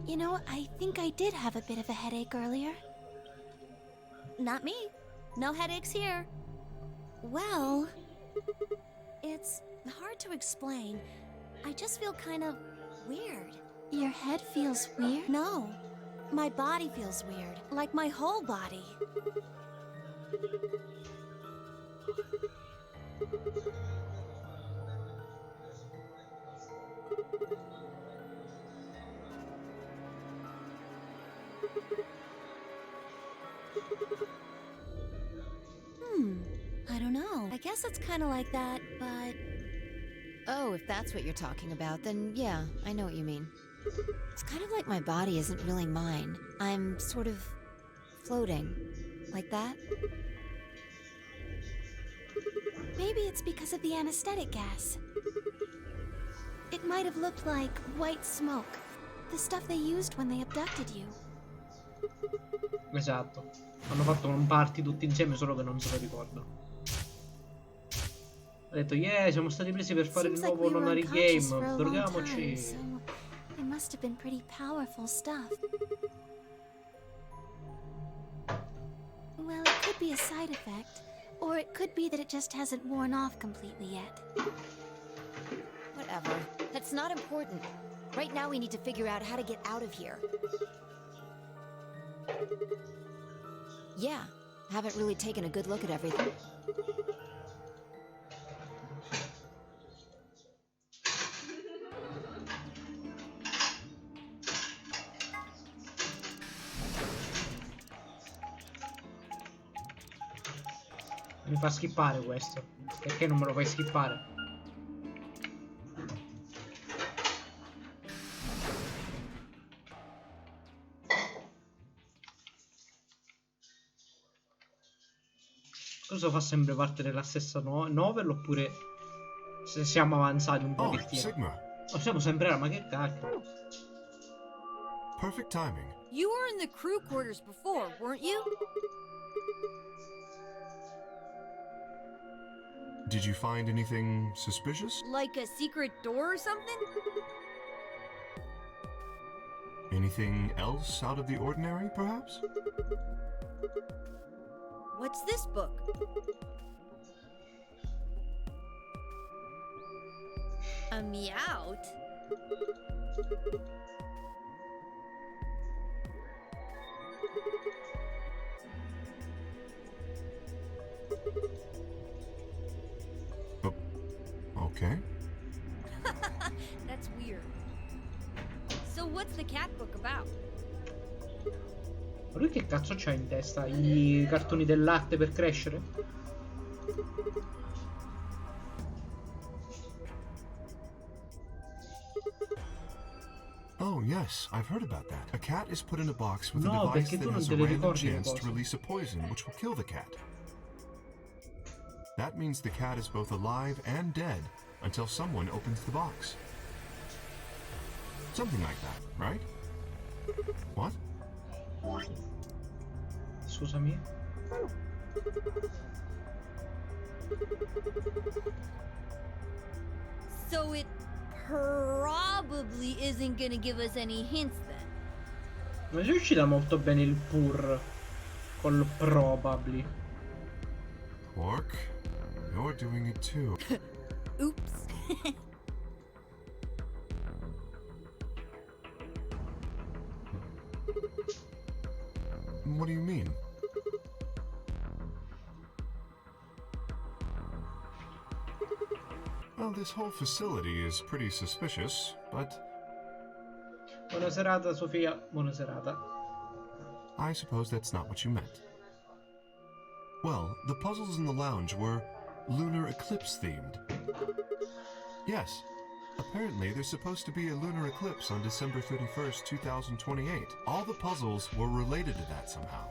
You know, I think I did have a bit of a headache earlier. Not me. No headaches here. Well, it's hard to explain. I just feel kind of weird. Your head feels weird? No. My body feels weird. Like my whole body. I don't know. I guess it's kind of like that, but... Oh, if that's what you're talking about, then yeah, I know what you mean. It's kind of like my body isn't really mine. I'm sort of floating. Like that? Maybe it's because of the anesthetic gas. It might have looked like white smoke. The stuff they used when they abducted you. Esatto. Hanno fatto un party tutti insieme, solo che non se lo ricordano. Ha detto, yeah, siamo stati presi per fare il Seems like nuovo we were Nonary unconscious game, for a long droghiamoci. time, so it must have been pretty powerful stuff. Well, it could be a side effect, or it could be that it just hasn't worn off completely yet. Whatever. That's not important. Right now we need to figure out how to get out of here. Yeah, haven't really taken a good look at everything. Mi fa skippare questo. Perché non me lo fai skippare? Cosa fa sempre parte della stessa novel oppure se siamo avanzati un pochettino? Sigma. O siamo sempre là, ma che cacchio? Perfect timing. You were in the crew quarters before, weren't you? Did you find anything suspicious? Like a secret door or something? Anything else out of the ordinary, perhaps? What's this book? A meowt? Okay. That's weird. So what's the cat book about? Ma lui che cazzo c'ha in testa? I cartoni del latte per crescere? Oh, yes, I've heard about that. A cat is put in a box with a No, device perché that tu non has te a le random ricordi le chance to cose. release a poison which will kill the cat. That means the cat is both alive and dead until someone opens the box. Something like that, right? What? Scusami. So it probably isn't gonna give us any hints then. Non si uscita molto bene il pur col probably. Quark, you're doing it too. Oops. What do you mean? Well, this whole facility is pretty suspicious, but Buona serata, Sofia. Buona serata. I suppose that's not what you meant. Well, the puzzles in the lounge were lunar eclipse themed. Yes, apparently there's supposed to be a lunar eclipse on December 31st, 2028. All the puzzles were related to that somehow.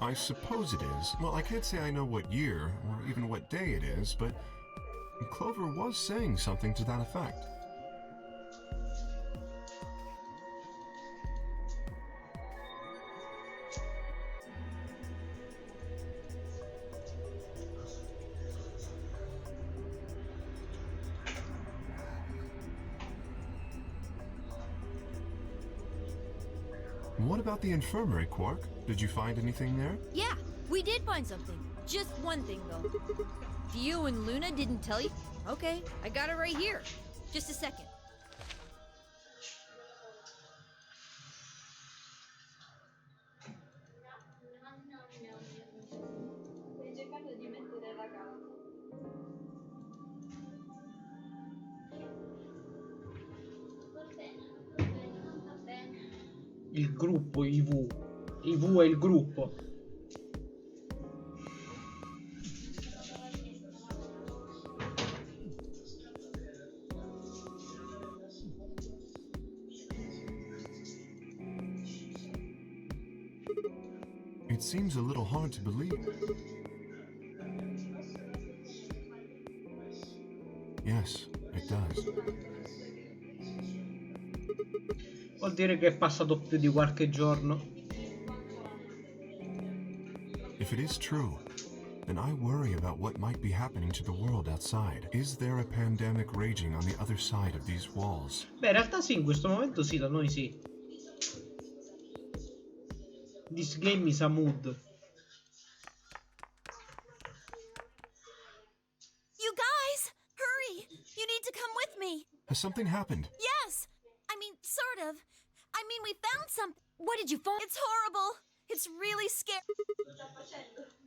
I suppose it is. Well, I can't say I know what year or even what day it is, but Clover was saying something to that effect. What about the infirmary, Quark? Did you find anything there? Yeah, we did find something. Just one thing, though. Dio and Luna didn't tell you? Okay, I got it right here. Just a second. Stai cercando di mettere la casa. Va bene, va bene. Il gruppo, i V. I V è il gruppo. It seems a little hard to believe. Yes, it does. Vuol dire che è passato più di qualche giorno. If it is true, then I worry about what might be happening to the world outside. Is there a pandemic raging on the other side of these walls? Beh, in realtà sì, in questo momento sì, da noi sì. This game is a mood. You guys, hurry! You need to come with me. Has something happened? Yes! I mean, sort of. I mean, we found something. What did you find? It's horrible. It's really scary.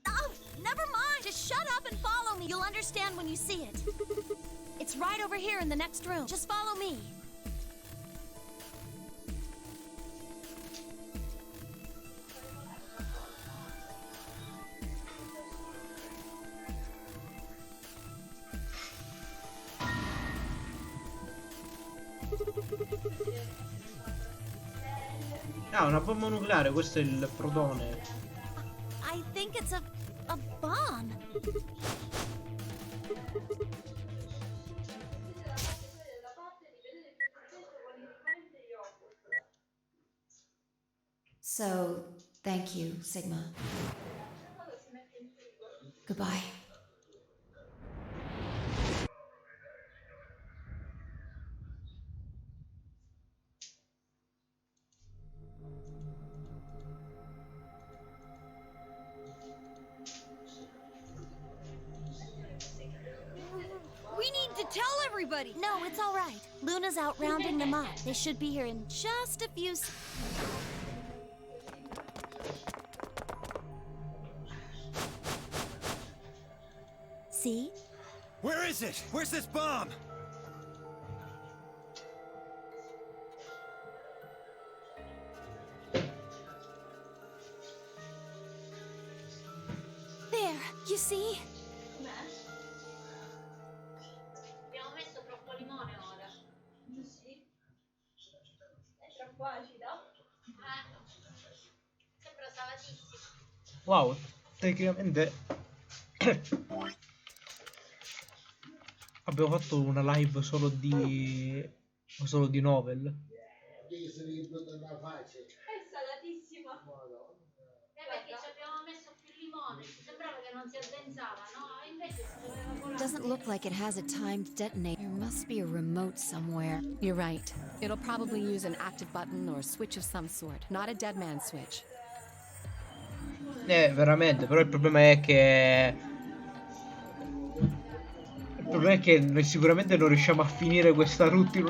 Oh, never mind. Just shut up and follow me. You'll understand when you see it. It's right over here in the next room. Just follow me. Ah, una bomba nucleare, questo è il protone. I think it's a bomb. So, thank you, Sigma. Goodbye. We need to tell everybody. No, it's all right. Luna's out rounding them up. They should be here in just a few See? Where is it? Where's this bomb? There, you see? Abbiamo messo troppo limone ora. Sì. È troppo acido? Sembra salatissimo. Wow, tecnicamente abbiamo fatto una live solo di novel. È salatissimo. Perché ci abbiamo messo più limone, sembrava che non si addensava, no? Invece si doveva colare. Doesn't look like it has a timed detonator. There must be a remote somewhere. You're right. It'll probably use an active button or a switch of some sort, not a dead man switch. Veramente, però il problema è che noi sicuramente non riusciamo a finire questa route in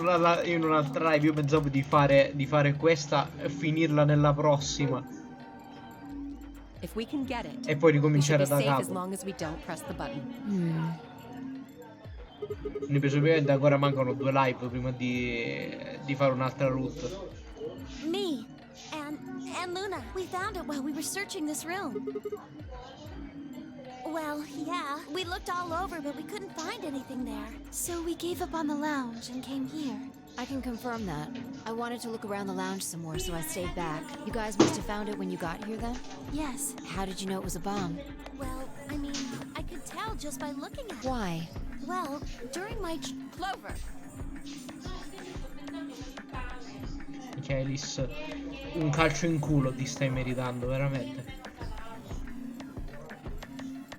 un'altra live. Io pensavo di fare questa e finirla nella prossima. If we can get it, E poi we should ricominciare be da safe as capo. long as we don't press the button. Quindi presumibilmente ancora mancano 2 live prima di fare un'altra route. Me and Luna. We found it while we were searching this room. Well, yeah, we looked all over, but we couldn't find anything there. So we gave up on the lounge and came here. I can confirm that. I wanted to look around the lounge some more, so I stayed back. You guys must have found it when you got here, then? Yes. How did you know it was a bomb? Well, I mean, I could tell just by looking at it. Why? Well, during my Clover. Michaelis, un calcio in culo ti stai meritando, veramente.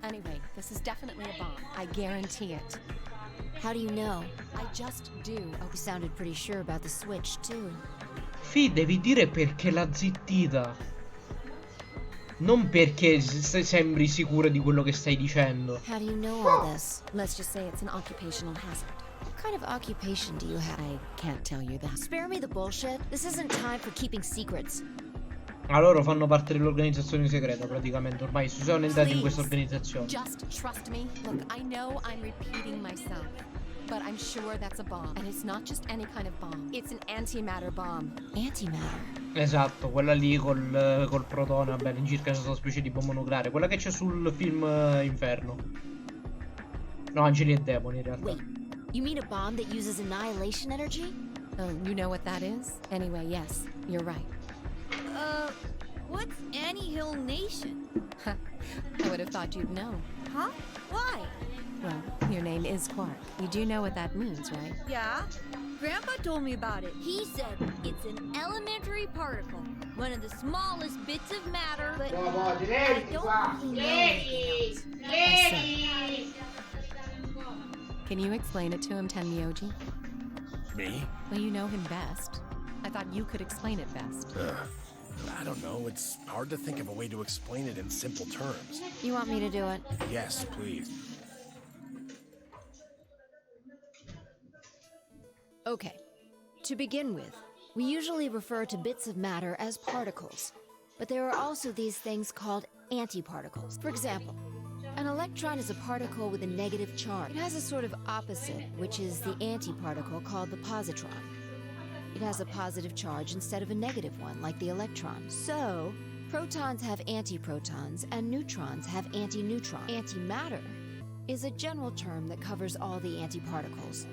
Anyway, this is definitely a bomb. I guarantee it. How do you know? I just do. Oh, you sounded pretty sure about the switch, too. Fi, devi dire perché l'ha zittita. Non perché sembri sicuro di quello che stai dicendo. How do you know all this? Let's just say it's an occupational hazard. What kind of occupation do you have? I can't tell you that. Spare me the bullshit. This isn't time for keeping secrets. Ah, loro fanno parte dell'organizzazione segreta praticamente. Ormai si sono entrati in questa Please, organizzazione. just trust me. Look, I know I'm repeating myself, but I'm sure that's a bomb. And it's not just any kind of bomb. It's an antimatter bomb. Antimatter? Esatto, quella lì col protone, vabbè, all'incirca questa specie di bomba nucleare. Quella che c'è sul film Inferno. No, Angeli e Demoni in realtà. Wait, you mean a bomb that uses annihilation energy? Oh, you know what that is? Anyway, yes, you're right. What's Anyhill Nation? I would have thought you'd know. Huh? Why? Well, your name is Quark. You do know what that means, right? Yeah. Grandpa told me about it. He said it's an elementary particle, one of the smallest bits of matter, but I don't really know anything else. Can you explain it to him, Tenmyoji? Me? Well, you know him best. I thought you could explain it best. I don't know. It's hard to think of a way to explain it in simple terms. You want me to do it? Yes, please. Okay. To begin with, we usually refer to bits of matter as particles. But there are also these things called antiparticles. For example, an electron is a particle with a negative charge. It has a sort of opposite, which is the antiparticle called the positron. It has a positive charge instead of a negative one, like the electron. So, protons have antiprotons, and neutrons have antineutrons. Antimatter is a general term that covers all the antiparticles.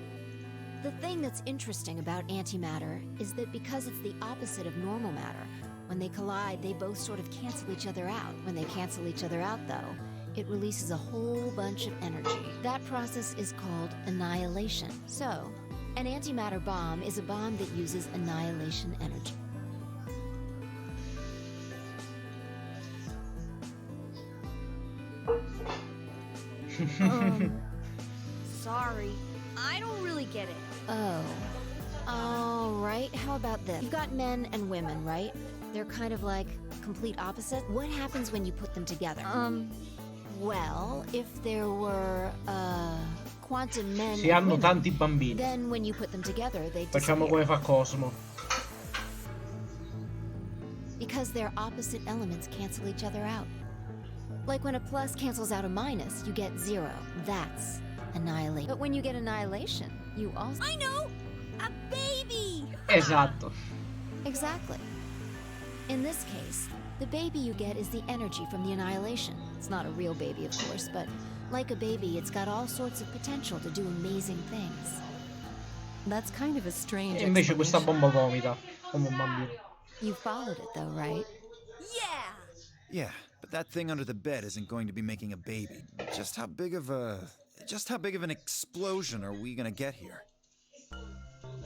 The thing that's interesting about antimatter is that because it's the opposite of normal matter, when they collide, they both sort of cancel each other out. When they cancel each other out, though, it releases a whole bunch of energy. That process is called annihilation. So, an antimatter bomb is a bomb that uses annihilation energy. Sorry, I don't really get it. Oh. All right, how about this? You've got men and women, right? They're kind of like complete opposite. What happens when you put them together? Well, if there were, quantum men Si and hanno women, tanti bambini. then when you put them together, they Facciamo disappear. come fa Cosmo. Because their opposite elements cancel each other out. Like when a plus cancels out a minus, you get zero. That's annihilation. But when you get annihilation, you also... I know! A baby! Esatto. Exactly. In this case, the baby you get is the energy from the annihilation. It's not a real baby, of course, but like a baby, it's got all sorts of potential to do amazing things. That's kind of a strange E invece questa explanation. bomba vomita come un bambino. You followed it though, right? Yeah! Yeah, but that thing under the bed isn't going to be making a baby. Just how big of an explosion are we gonna get here?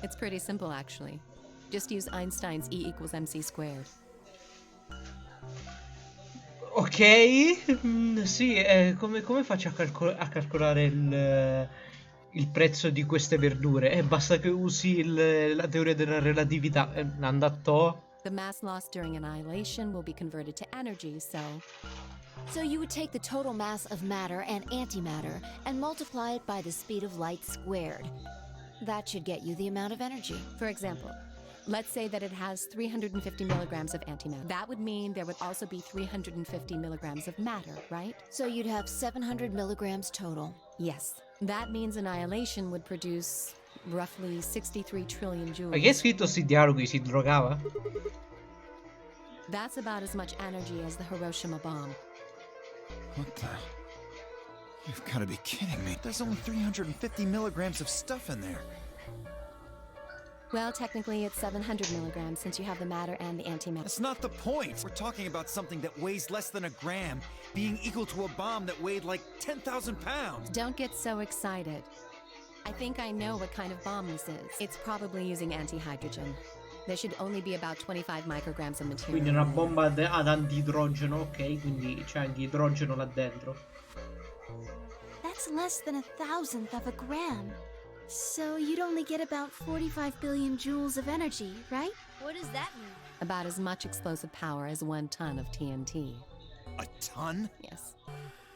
It's pretty simple, actually. Just use Einstein's E equals mc squared. Ok, sì, come faccio a calcolare il prezzo di queste verdure? Basta che usi la teoria della relatività. Andato. The mass lost during annihilation will be converted to energy, so... So you would take the total mass of matter and antimatter and multiply it by the speed of light squared. That should get you the amount of energy. For example, let's say that it has 350 milligrams of antimatter. That would mean there would also be 350 milligrams of matter, right? So you'd have 700 milligrams total. Yes. That means annihilation would produce roughly 63 trillion joules. Ma chi ha scritto sti dialoghi? Si drogava? That's about as much energy as the Hiroshima bomb. What the? You've got to be kidding me. There's only 350 milligrams of stuff in there. Well, technically it's 700 milligrams since you have the matter and the antimatter. That's not the point. We're talking about something that weighs less than a gram being equal to a bomb that weighed like 10,000 pounds. Don't get so excited. I think I know what kind of bomb this is. It's probably using antihydrogen. There should only be about 25 micrograms of material. Quindi una bomba ad antidrogeno, ok? Quindi c'è anche idrogeno là dentro. That's less than 1,000th of a gram. So you'd only get about 45 billion joules of energy, right? What does that mean? About as much explosive power as 1 ton of TNT. A ton? Yes.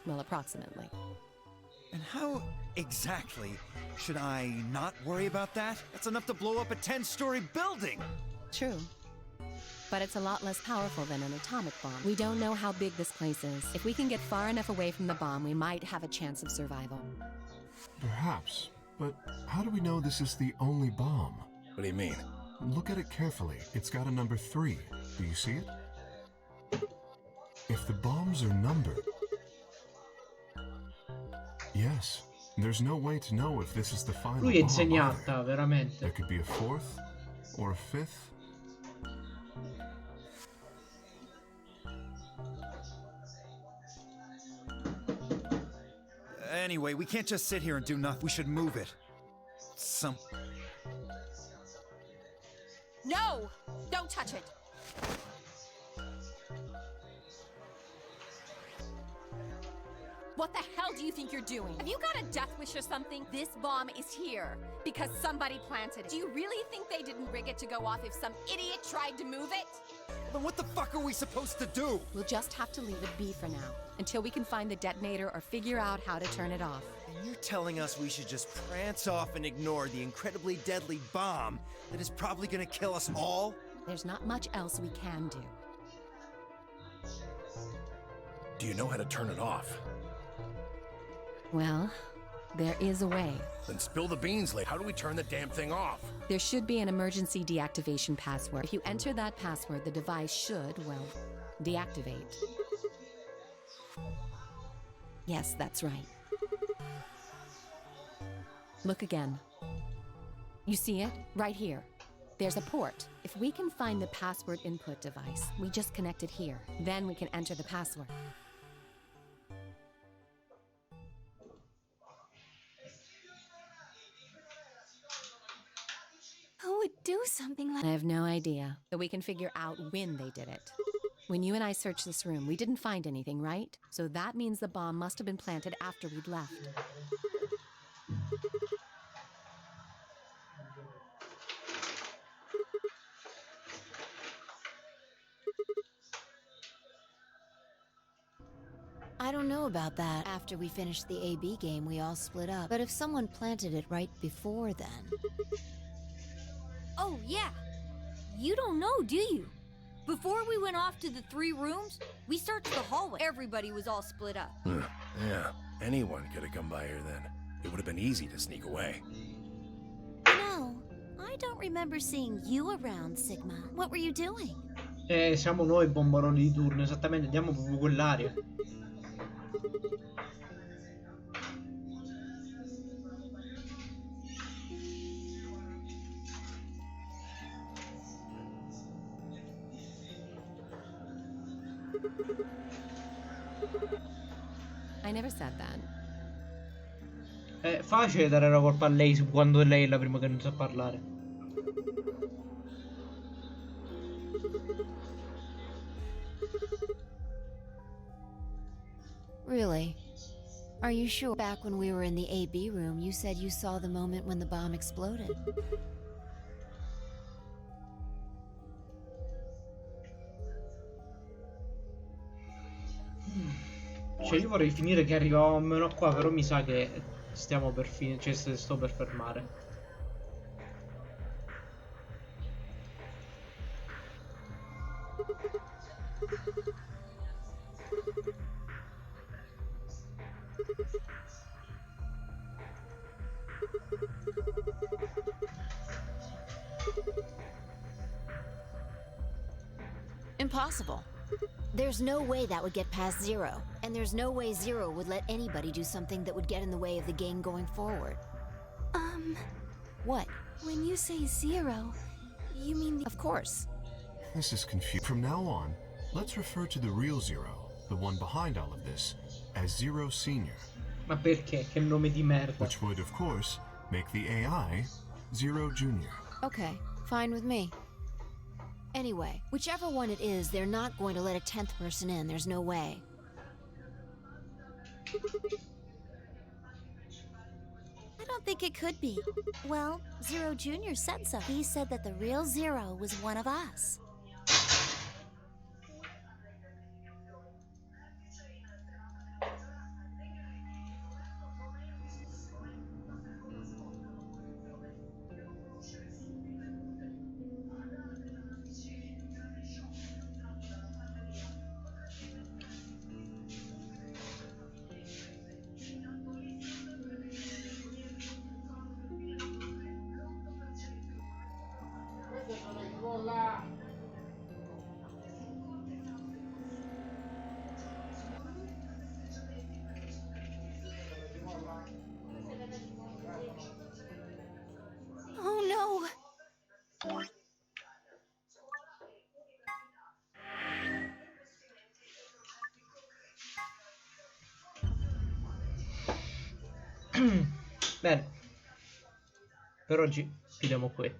Well, approximately. And how exactly should I not worry about that? That's enough to blow up a 10-story building! True. But it's a lot less powerful than an atomic bomb. We don't know how big this place is. If we can get far enough away from the bomb, we might have a chance of survival. Perhaps. But how do we know this is the only bomb? What do you mean? Look at it carefully. It's got a number 3. Do you see it? If the bombs are numbered... Yes. There's no way to know if this is the final Lui è bomb insegnata, either. veramente. There could be a 4th or a 5th. Anyway, we can't just sit here and do nothing. We should move it. No! Don't touch it! What the hell do you think you're doing? Have you got a death wish or something? This bomb is here because somebody planted it. Do you really think they didn't rig it to go off if some idiot tried to move it? Then what the fuck are we supposed to do? We'll just have to leave it be for now, until we can find the detonator or figure out how to turn it off. And you're telling us we should just prance off and ignore the incredibly deadly bomb that is probably gonna kill us all? There's not much else we can do. Do you know how to turn it off? Well, there is a way. Then spill the beans, Lake. How do we turn the damn thing off? There should be an emergency deactivation password. If you enter that password, the device should, well, deactivate. Yes, that's right. Look again. You see it? Right here. There's a port. If we can find the password input device, we just connect it here. Then we can enter the password. Who would do something like... I have no idea, but we can figure out when they did it. When you and I searched this room, we didn't find anything, right? So that means the bomb must have been planted after we'd left. I don't know about that. After we finished the AB game, we all split up. But if someone planted it right before then... Oh, yeah. You don't know, do you? Before we went off to the 3 rooms, we searched the hallway. Everybody was all split up. Yeah, anyone could have come by here then. It would have been easy to sneak away. No, I don't remember seeing you around, Sigma. What were you doing? Siamo noi bombaroni di turno, esattamente, andiamo proprio quell'area. I never said that. È facile dare la colpa a lei quando lei è la prima che non sa parlare. Really? Are you sure? Back when we were in the AB room, you said you saw the moment when the bomb exploded. Cioè io vorrei finire che arrivavamo meno qua, però mi sa che stiamo per finire, cioè sto per fermare. Impossible. There's no way that would get past Zero. And there's no way Zero would let anybody do something that would get in the way of the game going forward. What? When you say Zero, you mean the... Of course. This is confusing. From now on, let's refer to the real Zero, the one behind all of this, as Zero Senior. Ma perché? Che nome di merda. Which would, of course, make the AI Zero Junior. Okay, fine with me. Anyway, whichever one it is, they're not going to let a 10th person in. There's no way. I don't think it could be. Well, Zero Jr. said so. He said that the real Zero was one of us. Oh no! Bene, per oggi chiudiamo qui.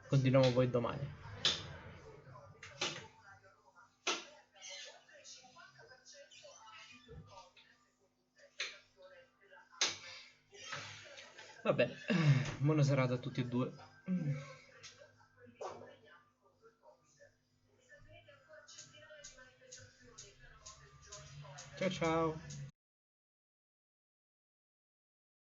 Continuiamo poi domani. Va bene, buona serata a tutti e due. Ciao ciao.